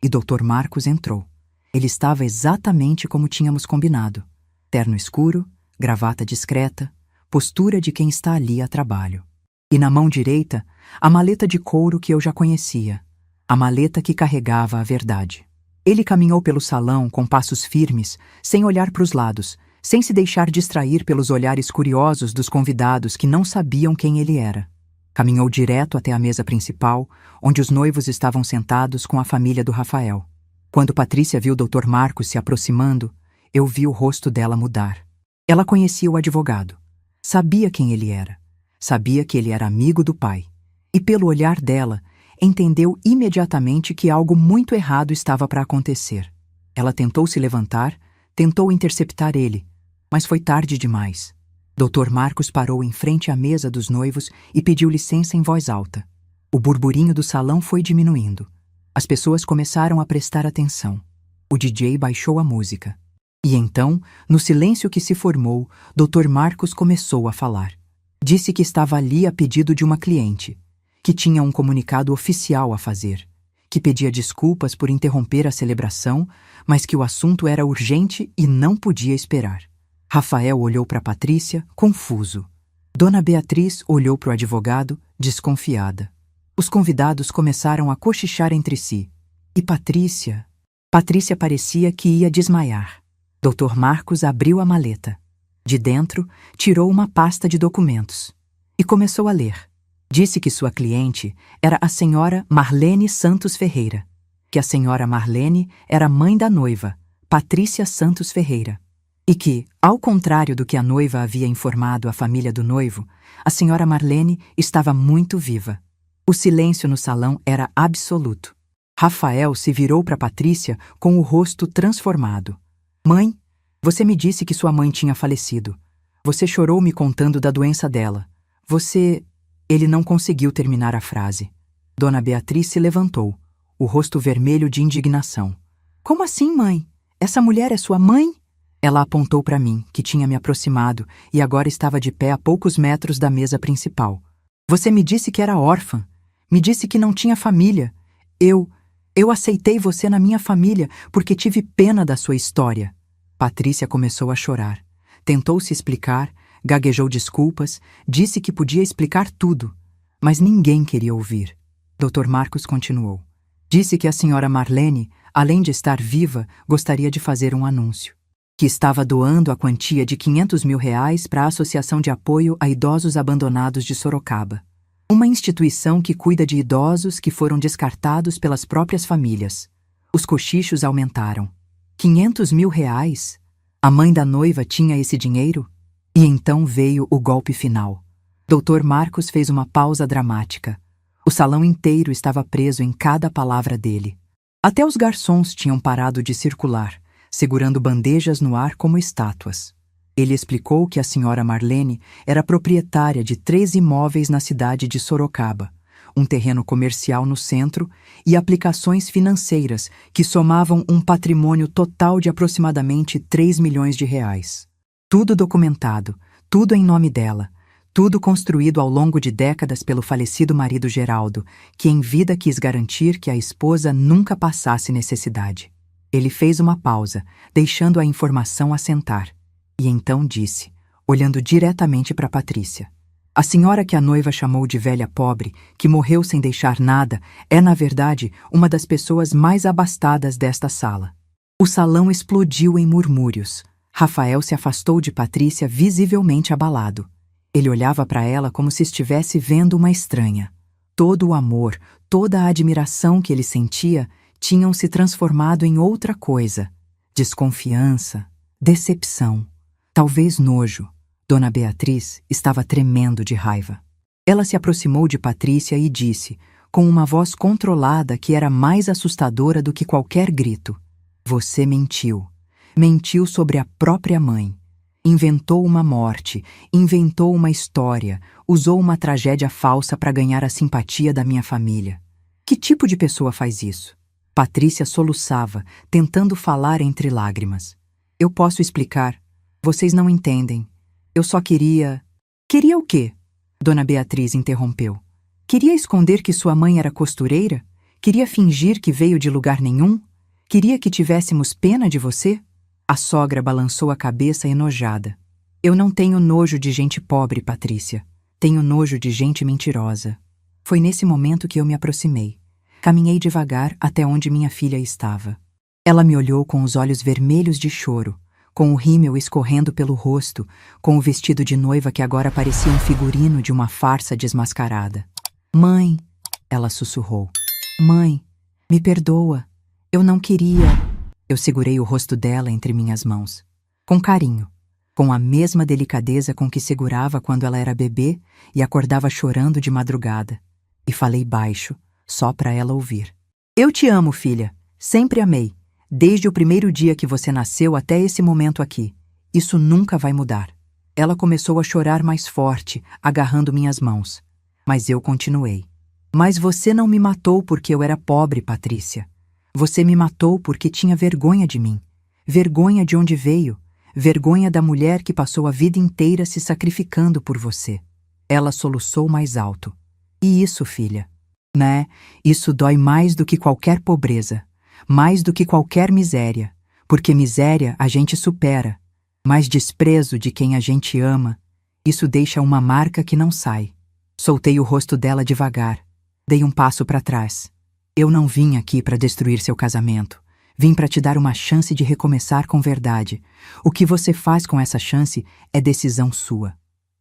e Dr. Marcos entrou. Ele estava exatamente como tínhamos combinado. Terno escuro, gravata discreta, postura de quem está ali a trabalho. E na mão direita, a maleta de couro que eu já conhecia. A maleta que carregava a verdade. Ele caminhou pelo salão com passos firmes, sem olhar para os lados, sem se deixar distrair pelos olhares curiosos dos convidados que não sabiam quem ele era. Caminhou direto até a mesa principal, onde os noivos estavam sentados com a família do Rafael. Quando Patrícia viu o Dr. Marcos se aproximando, eu vi o rosto dela mudar. Ela conhecia o advogado. Sabia quem ele era. Sabia que ele era amigo do pai. E pelo olhar dela, entendeu imediatamente que algo muito errado estava para acontecer. Ela tentou se levantar, tentou interceptar ele, mas foi tarde demais. Dr. Marcos parou em frente à mesa dos noivos e pediu licença em voz alta. O burburinho do salão foi diminuindo. As pessoas começaram a prestar atenção. O DJ baixou a música. E então, no silêncio que se formou, Dr. Marcos começou a falar. Disse que estava ali a pedido de uma cliente, que tinha um comunicado oficial a fazer, que pedia desculpas por interromper a celebração, mas que o assunto era urgente e não podia esperar. Rafael olhou para Patrícia, confuso. Dona Beatriz olhou para o advogado, desconfiada. Os convidados começaram a cochichar entre si. E Patrícia? Patrícia parecia que ia desmaiar. Dr. Marcos abriu a maleta. De dentro, tirou uma pasta de documentos. E começou a ler. Disse que sua cliente era a senhora Marlene Santos Ferreira. Que a senhora Marlene era mãe da noiva, Patrícia Santos Ferreira. E que, ao contrário do que a noiva havia informado à família do noivo, a senhora Marlene estava muito viva. O silêncio no salão era absoluto. Rafael se virou para Patrícia com o rosto transformado. Mãe, você me disse que sua mãe tinha falecido. Você chorou me contando da doença dela. Você... Ele não conseguiu terminar a frase. Dona Beatriz se levantou, o rosto vermelho de indignação. Como assim, mãe? Essa mulher é sua mãe? Ela apontou para mim, que tinha me aproximado e agora estava de pé a poucos metros da mesa principal. Você me disse que era órfã. Me disse que não tinha família. Eu aceitei você na minha família porque tive pena da sua história. Patrícia começou a chorar. Tentou se explicar, gaguejou desculpas, disse que podia explicar tudo, mas ninguém queria ouvir. Dr. Marcos continuou. Disse que a senhora Marlene, além de estar viva, gostaria de fazer um anúncio. Que estava doando a quantia de R$500 mil para a Associação de Apoio a Idosos Abandonados de Sorocaba. Uma instituição que cuida de idosos que foram descartados pelas próprias famílias. Os cochichos aumentaram. R$500 mil? A mãe da noiva tinha esse dinheiro? E então veio o golpe final. Dr. Marcos fez uma pausa dramática. O salão inteiro estava preso em cada palavra dele. Até os garçons tinham parado de circular, segurando bandejas no ar como estátuas. Ele explicou que a senhora Marlene era proprietária de 3 imóveis na cidade de Sorocaba, um terreno comercial no centro e aplicações financeiras que somavam um patrimônio total de aproximadamente R$3 milhões. Tudo documentado, tudo em nome dela, tudo construído ao longo de décadas pelo falecido marido Geraldo, que em vida quis garantir que a esposa nunca passasse necessidade. Ele fez uma pausa, deixando a informação assentar, e então disse, olhando diretamente para Patrícia. A senhora que a noiva chamou de velha pobre, que morreu sem deixar nada, é, na verdade, uma das pessoas mais abastadas desta sala. O salão explodiu em murmúrios. Rafael se afastou de Patrícia visivelmente abalado. Ele olhava para ela como se estivesse vendo uma estranha. Todo o amor, toda a admiração que ele sentia tinham se transformado em outra coisa. Desconfiança, decepção, talvez nojo. Dona Beatriz estava tremendo de raiva. Ela se aproximou de Patrícia e disse, com uma voz controlada que era mais assustadora do que qualquer grito: Você mentiu. Mentiu sobre a própria mãe. Inventou uma morte, inventou uma história, usou uma tragédia falsa para ganhar a simpatia da minha família. Que tipo de pessoa faz isso? Patrícia soluçava, tentando falar entre lágrimas. Eu posso explicar. Vocês não entendem. Eu só queria... Queria o quê? Dona Beatriz interrompeu. Queria esconder que sua mãe era costureira? Queria fingir que veio de lugar nenhum? Queria que tivéssemos pena de você? A sogra balançou a cabeça enojada. Eu não tenho nojo de gente pobre, Patrícia. Tenho nojo de gente mentirosa. Foi nesse momento que eu me aproximei. Caminhei devagar até onde minha filha estava. Ela me olhou com os olhos vermelhos de choro, com o rímel escorrendo pelo rosto, com o vestido de noiva que agora parecia um figurino de uma farsa desmascarada. Mãe, ela sussurrou. Mãe, me perdoa. Eu não queria. Eu segurei o rosto dela entre minhas mãos. Com carinho, com a mesma delicadeza com que segurava quando ela era bebê e acordava chorando de madrugada. E falei baixo, só para ela ouvir. Eu te amo, filha. Sempre amei. Desde o primeiro dia que você nasceu até esse momento aqui. Isso nunca vai mudar. Ela começou a chorar mais forte, agarrando minhas mãos. Mas eu continuei. Mas você não me matou porque eu era pobre, Patrícia. Você me matou porque tinha vergonha de mim. Vergonha de onde veio. Vergonha da mulher que passou a vida inteira se sacrificando por você. Ela soluçou mais alto. E isso, filha? Né? Isso dói mais do que qualquer pobreza. Mais do que qualquer miséria. Porque miséria a gente supera. Mas desprezo de quem a gente ama, isso deixa uma marca que não sai. Soltei o rosto dela devagar. Dei um passo para trás. Eu não vim aqui para destruir seu casamento. Vim para te dar uma chance de recomeçar com verdade. O que você faz com essa chance é decisão sua.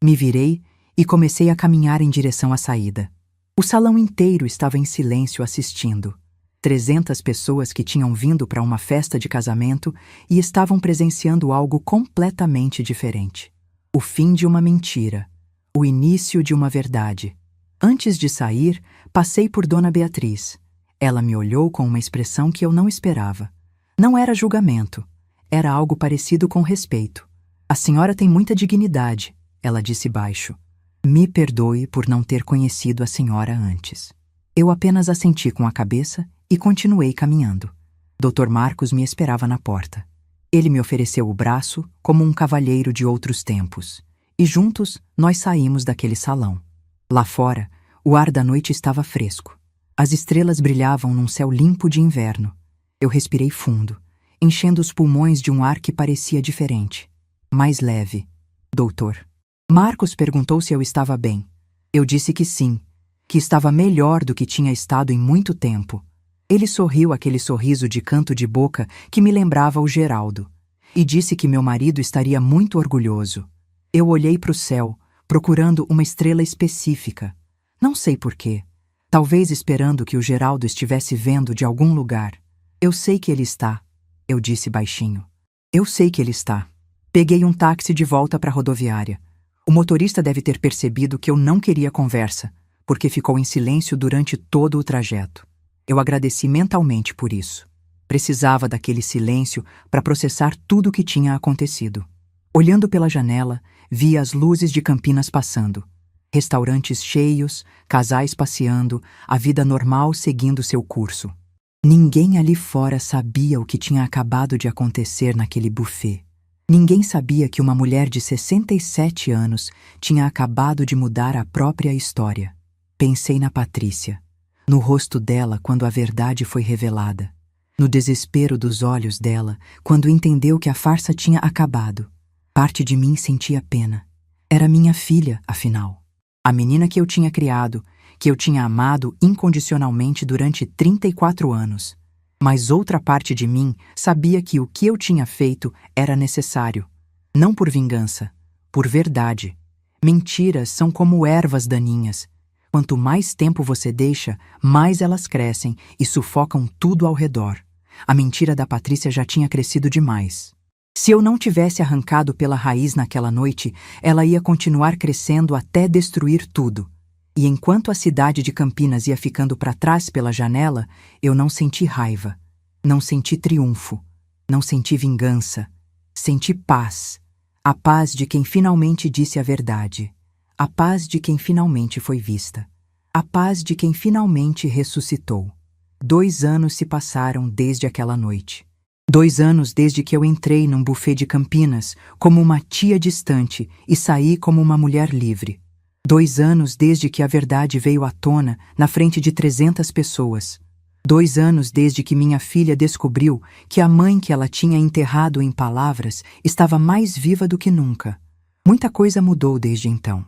Me virei e comecei a caminhar em direção à saída. O salão inteiro estava em silêncio assistindo. 300 pessoas que tinham vindo para uma festa de casamento e estavam presenciando algo completamente diferente. O fim de uma mentira. O início de uma verdade. Antes de sair, passei por Dona Beatriz. Ela me olhou com uma expressão que eu não esperava. Não era julgamento. Era algo parecido com respeito. A senhora tem muita dignidade, ela disse baixo. Me perdoe por não ter conhecido a senhora antes. Eu apenas assenti com a cabeça e continuei caminhando. Dr. Marcos me esperava na porta. Ele me ofereceu o braço como um cavalheiro de outros tempos. E juntos nós saímos daquele salão. Lá fora, o ar da noite estava fresco. As estrelas brilhavam num céu limpo de inverno. Eu respirei fundo, enchendo os pulmões de um ar que parecia diferente. Mais leve. Doutor. Marcos perguntou se eu estava bem. Eu disse que sim, que estava melhor do que tinha estado em muito tempo. Ele sorriu aquele sorriso de canto de boca que me lembrava o Geraldo, e disse que meu marido estaria muito orgulhoso. Eu olhei para o céu, procurando uma estrela específica. Não sei porquê. Talvez esperando que o Geraldo estivesse vendo de algum lugar. Eu sei que ele está, eu disse baixinho. Eu sei que ele está. Peguei um táxi de volta para a rodoviária. O motorista deve ter percebido que eu não queria conversa, porque ficou em silêncio durante todo o trajeto. Eu agradeci mentalmente por isso. Precisava daquele silêncio para processar tudo o que tinha acontecido. Olhando pela janela, via as luzes de Campinas passando. Restaurantes cheios, casais passeando, a vida normal seguindo seu curso. Ninguém ali fora sabia o que tinha acabado de acontecer naquele buffet. Ninguém sabia que uma mulher de 67 anos tinha acabado de mudar a própria história. Pensei na Patrícia, no rosto dela quando a verdade foi revelada, no desespero dos olhos dela quando entendeu que a farsa tinha acabado. Parte de mim sentia pena. Era minha filha, afinal. A menina que eu tinha criado, que eu tinha amado incondicionalmente durante 34 anos. Mas outra parte de mim sabia que o que eu tinha feito era necessário. Não por vingança, por verdade. Mentiras são como ervas daninhas. Quanto mais tempo você deixa, mais elas crescem e sufocam tudo ao redor. A mentira da Patrícia já tinha crescido demais. Se eu não tivesse arrancado pela raiz naquela noite, ela ia continuar crescendo até destruir tudo. E enquanto a cidade de Campinas ia ficando para trás pela janela, eu não senti raiva, não senti triunfo, não senti vingança, senti paz. A paz de quem finalmente disse a verdade, a paz de quem finalmente foi vista, a paz de quem finalmente ressuscitou. 2 anos se passaram desde aquela noite. 2 anos desde que eu entrei num buffet de Campinas como uma tia distante e saí como uma mulher livre. 2 anos desde que a verdade veio à tona na frente de 300 pessoas. 2 anos desde que minha filha descobriu que a mãe que ela tinha enterrado em palavras estava mais viva do que nunca. Muita coisa mudou desde então.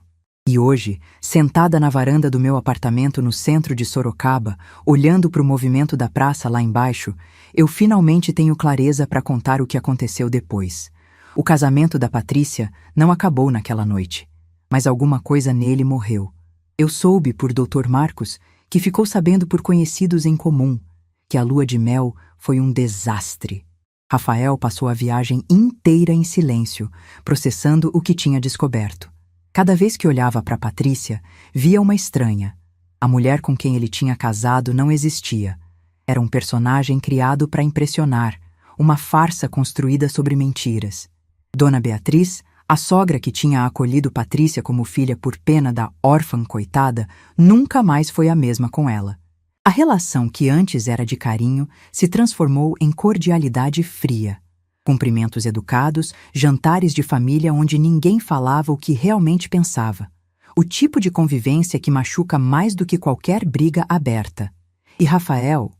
E hoje, sentada na varanda do meu apartamento no centro de Sorocaba, olhando para o movimento da praça lá embaixo, eu finalmente tenho clareza para contar o que aconteceu depois. O casamento da Patrícia não acabou naquela noite, mas alguma coisa nele morreu. Eu soube por Dr. Marcos, que ficou sabendo por conhecidos em comum, que a lua de mel foi um desastre. Rafael passou a viagem inteira em silêncio, processando o que tinha descoberto. Cada vez que olhava para Patrícia, via uma estranha. A mulher com quem ele tinha casado não existia. Era um personagem criado para impressionar, uma farsa construída sobre mentiras. Dona Beatriz, a sogra que tinha acolhido Patrícia como filha por pena da órfã coitada, nunca mais foi a mesma com ela. A relação que antes era de carinho se transformou em cordialidade fria. Cumprimentos educados, jantares de família onde ninguém falava o que realmente pensava. O tipo de convivência que machuca mais do que qualquer briga aberta. E Rafael?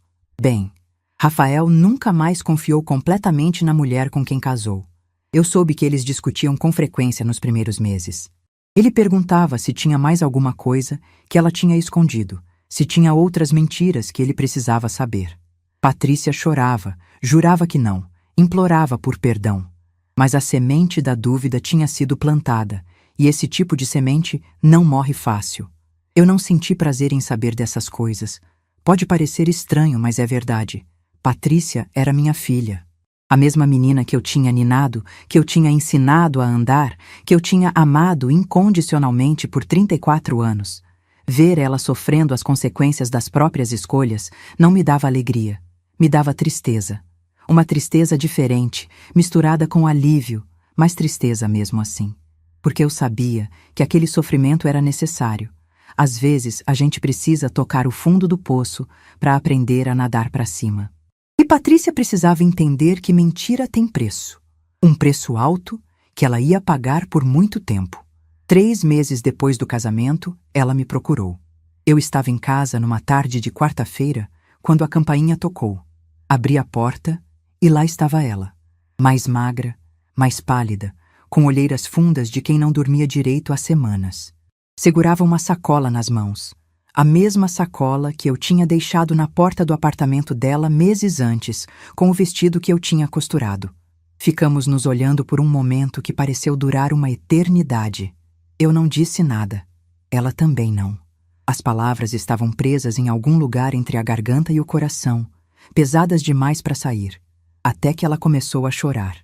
Bem, Rafael nunca mais confiou completamente na mulher com quem casou. Eu soube que eles discutiam com frequência nos primeiros meses. Ele perguntava se tinha mais alguma coisa que ela tinha escondido, se tinha outras mentiras que ele precisava saber. Patrícia chorava, jurava que não, implorava por perdão. Mas a semente da dúvida tinha sido plantada, e esse tipo de semente não morre fácil. Eu não senti prazer em saber dessas coisas. Pode parecer estranho, mas é verdade. Patrícia era minha filha. A mesma menina que eu tinha ninado, que eu tinha ensinado a andar, que eu tinha amado incondicionalmente por 34 anos. Ver ela sofrendo as consequências das próprias escolhas não me dava alegria, me dava tristeza. Uma tristeza diferente, misturada com alívio, mas tristeza mesmo assim. Porque eu sabia que aquele sofrimento era necessário. Às vezes, a gente precisa tocar o fundo do poço para aprender a nadar para cima. E Patrícia precisava entender que mentira tem preço. Um preço alto que ela ia pagar por muito tempo. 3 meses depois do casamento, ela me procurou. Eu estava em casa numa tarde de quarta-feira, quando a campainha tocou. Abri a porta e lá estava ela. Mais magra, mais pálida, com olheiras fundas de quem não dormia direito há semanas. Segurava uma sacola nas mãos. A mesma sacola que eu tinha deixado na porta do apartamento dela meses antes, com o vestido que eu tinha costurado. Ficamos nos olhando por um momento que pareceu durar uma eternidade. Eu não disse nada. Ela também não. As palavras estavam presas em algum lugar entre a garganta e o coração, pesadas demais para sair, até que ela começou a chorar.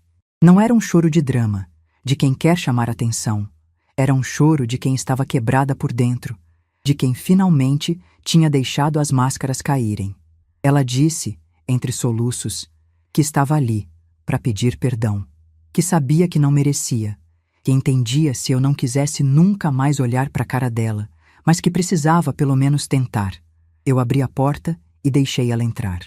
Não era um choro de drama, de quem quer chamar atenção. Era um choro de quem estava quebrada por dentro, de quem finalmente tinha deixado as máscaras caírem. Ela disse, entre soluços, que estava ali para pedir perdão, que sabia que não merecia, que entendia se eu não quisesse nunca mais olhar para a cara dela, mas que precisava pelo menos tentar. Eu abri a porta e deixei ela entrar.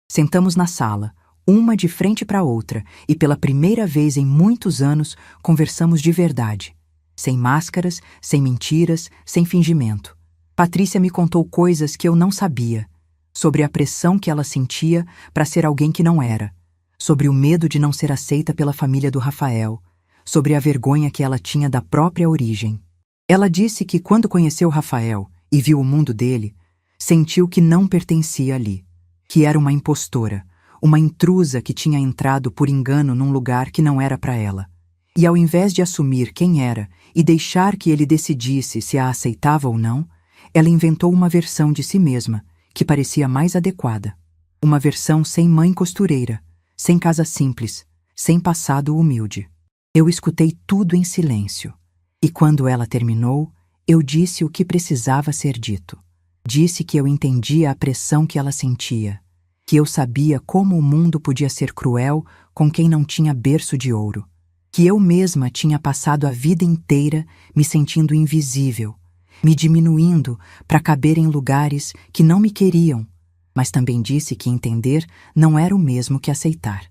Sentamos na sala, uma de frente para a outra, e pela primeira vez em muitos anos conversamos de verdade. Sem máscaras, sem mentiras, sem fingimento. Patrícia me contou coisas que eu não sabia, sobre a pressão que ela sentia para ser alguém que não era, sobre o medo de não ser aceita pela família do Rafael, sobre a vergonha que ela tinha da própria origem. Ela disse que quando conheceu Rafael e viu o mundo dele, sentiu que não pertencia ali, que era uma impostora, uma intrusa que tinha entrado por engano num lugar que não era para ela. E ao invés de assumir quem era e deixar que ele decidisse se a aceitava ou não, ela inventou uma versão de si mesma que parecia mais adequada. Uma versão sem mãe costureira, sem casa simples, sem passado humilde. Eu escutei tudo em silêncio. E quando ela terminou, eu disse o que precisava ser dito. Disse que eu entendia a pressão que ela sentia, que eu sabia como o mundo podia ser cruel com quem não tinha berço de ouro, que eu mesma tinha passado a vida inteira me sentindo invisível, me diminuindo para caber em lugares que não me queriam, mas também disse que entender não era o mesmo que aceitar.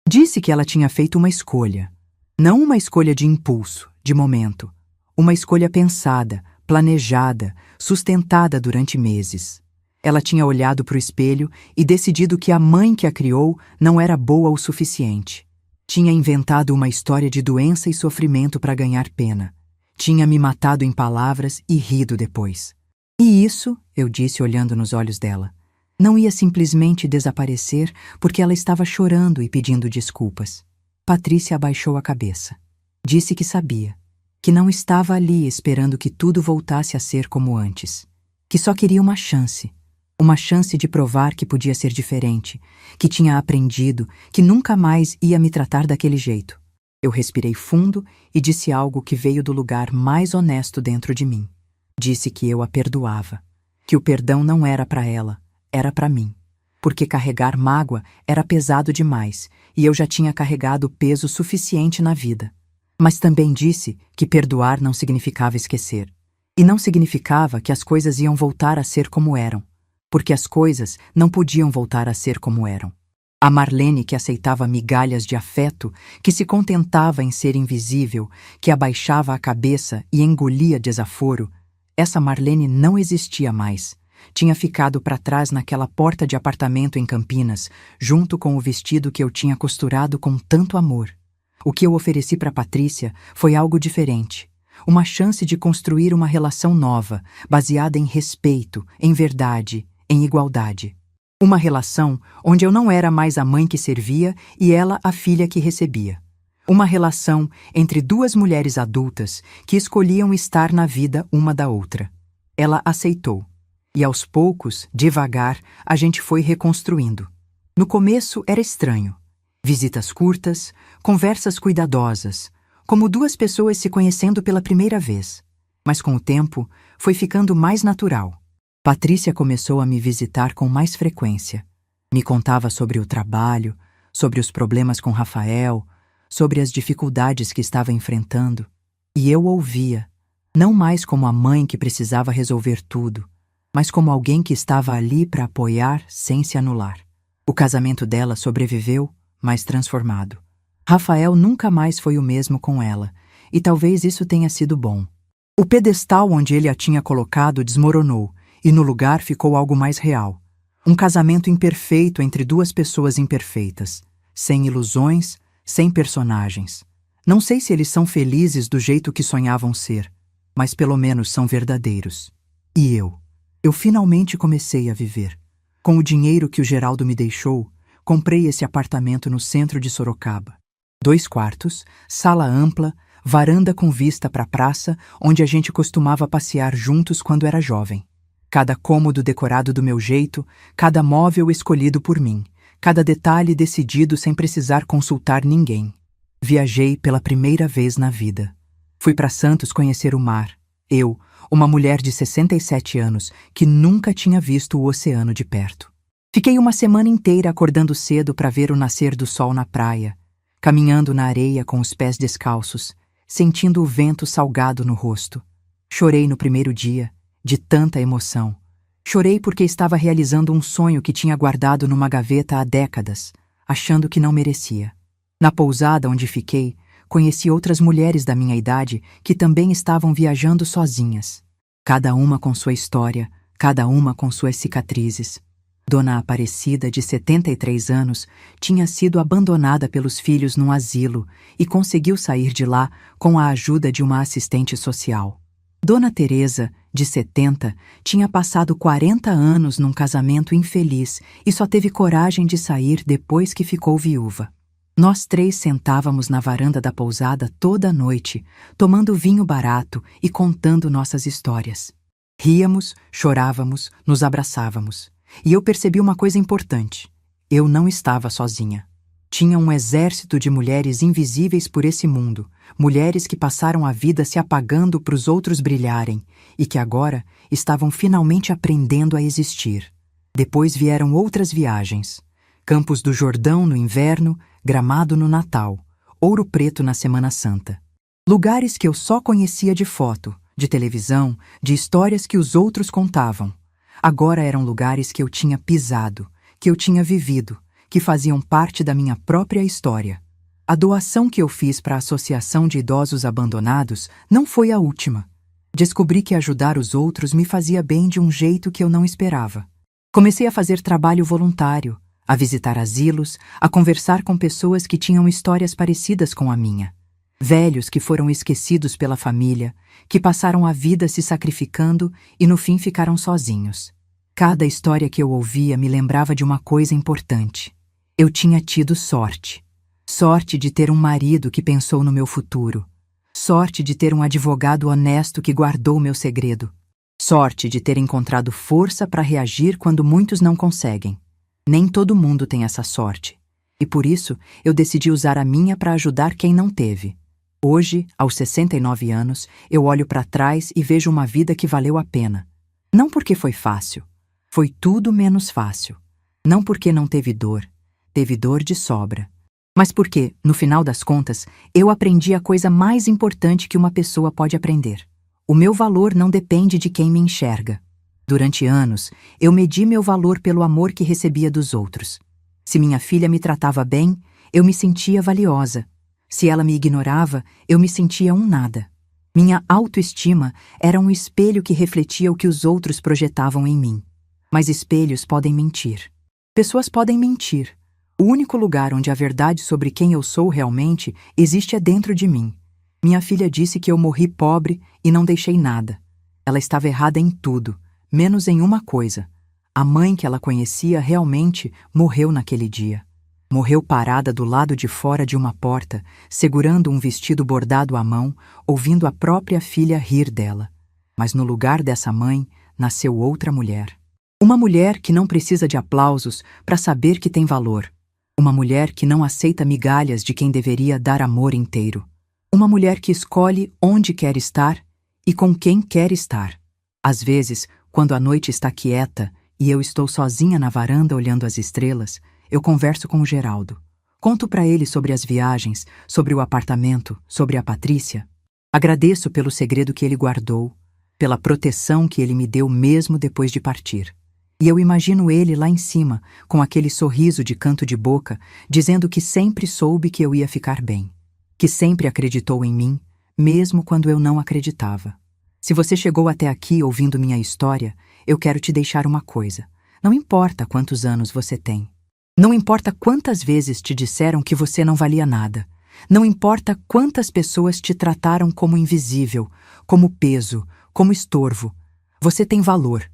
Disse que ela tinha feito uma escolha, não uma escolha de impulso, de momento, uma escolha pensada, planejada, sustentada durante meses. Ela tinha olhado para o espelho e decidido que a mãe que a criou não era boa o suficiente. Tinha inventado uma história de doença e sofrimento para ganhar pena. Tinha me matado em palavras e rido depois. E isso, eu disse olhando nos olhos dela, não ia simplesmente desaparecer porque ela estava chorando e pedindo desculpas. Patrícia abaixou a cabeça. Disse que sabia, que não estava ali esperando que tudo voltasse a ser como antes, que só queria uma chance de provar que podia ser diferente, que tinha aprendido, que nunca mais ia me tratar daquele jeito. Eu respirei fundo e disse algo que veio do lugar mais honesto dentro de mim. Disse que eu a perdoava, que o perdão não era para ela, era para mim, porque carregar mágoa era pesado demais e eu já tinha carregado peso suficiente na vida. Mas também disse que perdoar não significava esquecer, e não significava que as coisas iam voltar a ser como eram, porque as coisas não podiam voltar a ser como eram. A Marlene que aceitava migalhas de afeto, que se contentava em ser invisível, que abaixava a cabeça e engolia desaforo, essa Marlene não existia mais. Tinha ficado para trás naquela porta de apartamento em Campinas, junto com o vestido que eu tinha costurado com tanto amor. O que eu ofereci para Patrícia foi algo diferente. Uma chance de construir uma relação nova, baseada em respeito, em verdade, em igualdade. Uma relação onde eu não era mais a mãe que servia e ela a filha que recebia. Uma relação entre duas mulheres adultas que escolhiam estar na vida uma da outra. Ela aceitou. E aos poucos, devagar, a gente foi reconstruindo. No começo era estranho. Visitas curtas, conversas cuidadosas, como duas pessoas se conhecendo pela primeira vez. Mas com o tempo, foi ficando mais natural. Patrícia começou a me visitar com mais frequência. Me contava sobre o trabalho, sobre os problemas com Rafael, sobre as dificuldades que estava enfrentando. E eu ouvia, não mais como a mãe que precisava resolver tudo, mas como alguém que estava ali para apoiar sem se anular. O casamento dela sobreviveu, mas transformado. Rafael nunca mais foi o mesmo com ela, e talvez isso tenha sido bom. O pedestal onde ele a tinha colocado desmoronou, e no lugar ficou algo mais real. Um casamento imperfeito entre duas pessoas imperfeitas, sem ilusões, sem personagens. Não sei se eles são felizes do jeito que sonhavam ser, mas pelo menos são verdadeiros. E eu finalmente comecei a viver. Com o dinheiro que o Geraldo me deixou, comprei esse apartamento no centro de Sorocaba. 2 quartos, sala ampla, varanda com vista para a praça, onde a gente costumava passear juntos quando era jovem. Cada cômodo decorado do meu jeito, cada móvel escolhido por mim, cada detalhe decidido sem precisar consultar ninguém. Viajei pela primeira vez na vida. Fui para Santos conhecer o mar. Eu, uma mulher de 67 anos, que nunca tinha visto o oceano de perto. Fiquei uma semana inteira acordando cedo para ver o nascer do sol na praia, caminhando na areia com os pés descalços, sentindo o vento salgado no rosto. Chorei no primeiro dia, de tanta emoção. Chorei porque estava realizando um sonho que tinha guardado numa gaveta há décadas, achando que não merecia. Na pousada onde fiquei, conheci outras mulheres da minha idade que também estavam viajando sozinhas. Cada uma com sua história, cada uma com suas cicatrizes. Dona Aparecida, de 73 anos, tinha sido abandonada pelos filhos num asilo e conseguiu sair de lá com a ajuda de uma assistente social. Dona Teresa, de 70, tinha passado 40 anos num casamento infeliz e só teve coragem de sair depois que ficou viúva. Nós 3 sentávamos na varanda da pousada toda a noite, tomando vinho barato e contando nossas histórias. Ríamos, chorávamos, nos abraçávamos. E eu percebi uma coisa importante. Eu não estava sozinha. Tinha um exército de mulheres invisíveis por esse mundo, mulheres que passaram a vida se apagando para os outros brilharem e que agora estavam finalmente aprendendo a existir. Depois vieram outras viagens. Campos do Jordão no inverno, Gramado no Natal, Ouro Preto na Semana Santa. Lugares que eu só conhecia de foto, de televisão, de histórias que os outros contavam. Agora eram lugares que eu tinha pisado, que eu tinha vivido, que faziam parte da minha própria história. A doação que eu fiz para a Associação de Idosos Abandonados não foi a última. Descobri que ajudar os outros me fazia bem de um jeito que eu não esperava. Comecei a fazer trabalho voluntário, a visitar asilos, a conversar com pessoas que tinham histórias parecidas com a minha. Velhos que foram esquecidos pela família, que passaram a vida se sacrificando e no fim ficaram sozinhos. Cada história que eu ouvia me lembrava de uma coisa importante. Eu tinha tido sorte. Sorte de ter um marido que pensou no meu futuro. Sorte de ter um advogado honesto que guardou meu segredo. Sorte de ter encontrado força para reagir quando muitos não conseguem. Nem todo mundo tem essa sorte. E por isso, eu decidi usar a minha para ajudar quem não teve. Hoje, aos 69 anos, eu olho para trás e vejo uma vida que valeu a pena. Não porque foi fácil. Foi tudo menos fácil. Não porque não teve dor de sobra. Mas porque, no final das contas, eu aprendi a coisa mais importante que uma pessoa pode aprender. O meu valor não depende de quem me enxerga. Durante anos, eu medi meu valor pelo amor que recebia dos outros. Se minha filha me tratava bem, eu me sentia valiosa. Se ela me ignorava, eu me sentia um nada. Minha autoestima era um espelho que refletia o que os outros projetavam em mim. Mas espelhos podem mentir. Pessoas podem mentir. O único lugar onde a verdade sobre quem eu sou realmente existe é dentro de mim. Minha filha disse que eu morri pobre e não deixei nada. Ela estava errada em tudo, menos em uma coisa. A mãe que ela conhecia realmente morreu naquele dia. Morreu parada do lado de fora de uma porta, segurando um vestido bordado à mão, ouvindo a própria filha rir dela. Mas no lugar dessa mãe, nasceu outra mulher. Uma mulher que não precisa de aplausos para saber que tem valor. Uma mulher que não aceita migalhas de quem deveria dar amor inteiro. Uma mulher que escolhe onde quer estar e com quem quer estar. Às vezes, quando a noite está quieta e eu estou sozinha na varanda olhando as estrelas, eu converso com o Geraldo. Conto para ele sobre as viagens, sobre o apartamento, sobre a Patrícia. Agradeço pelo segredo que ele guardou, pela proteção que ele me deu mesmo depois de partir. E eu imagino ele lá em cima, com aquele sorriso de canto de boca, dizendo que sempre soube que eu ia ficar bem. Que sempre acreditou em mim, mesmo quando eu não acreditava. Se você chegou até aqui ouvindo minha história, eu quero te deixar uma coisa. Não importa quantos anos você tem. Não importa quantas vezes te disseram que você não valia nada. Não importa quantas pessoas te trataram como invisível, como peso, como estorvo. Você tem valor.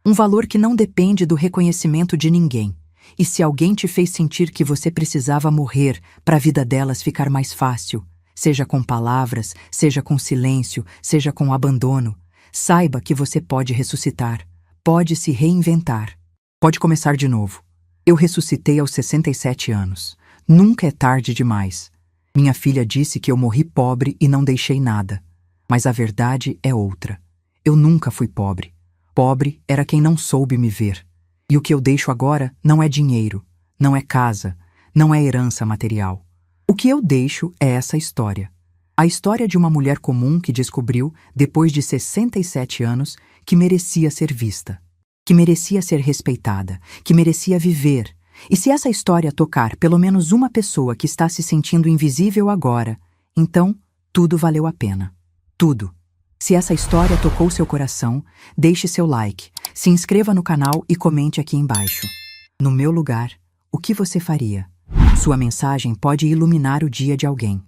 Um valor que não depende do reconhecimento de ninguém. E se alguém te fez sentir que você precisava morrer para a vida delas ficar mais fácil, seja com palavras, seja com silêncio, seja com abandono, saiba que você pode ressuscitar, pode se reinventar, pode começar de novo. Eu ressuscitei aos 67 anos. Nunca é tarde demais. Minha filha disse que eu morri pobre e não deixei nada. Mas a verdade é outra. Eu nunca fui pobre. Pobre era quem não soube me ver. E o que eu deixo agora não é dinheiro, não é casa, não é herança material. O que eu deixo é essa história. A história de uma mulher comum que descobriu, depois de 67 anos, que merecia ser vista, que merecia ser respeitada, que merecia viver. E se essa história tocar pelo menos uma pessoa que está se sentindo invisível agora, então tudo valeu a pena. Tudo. Se essa história tocou seu coração, deixe seu like, se inscreva no canal e comente aqui embaixo. No meu lugar, o que você faria? Sua mensagem pode iluminar o dia de alguém.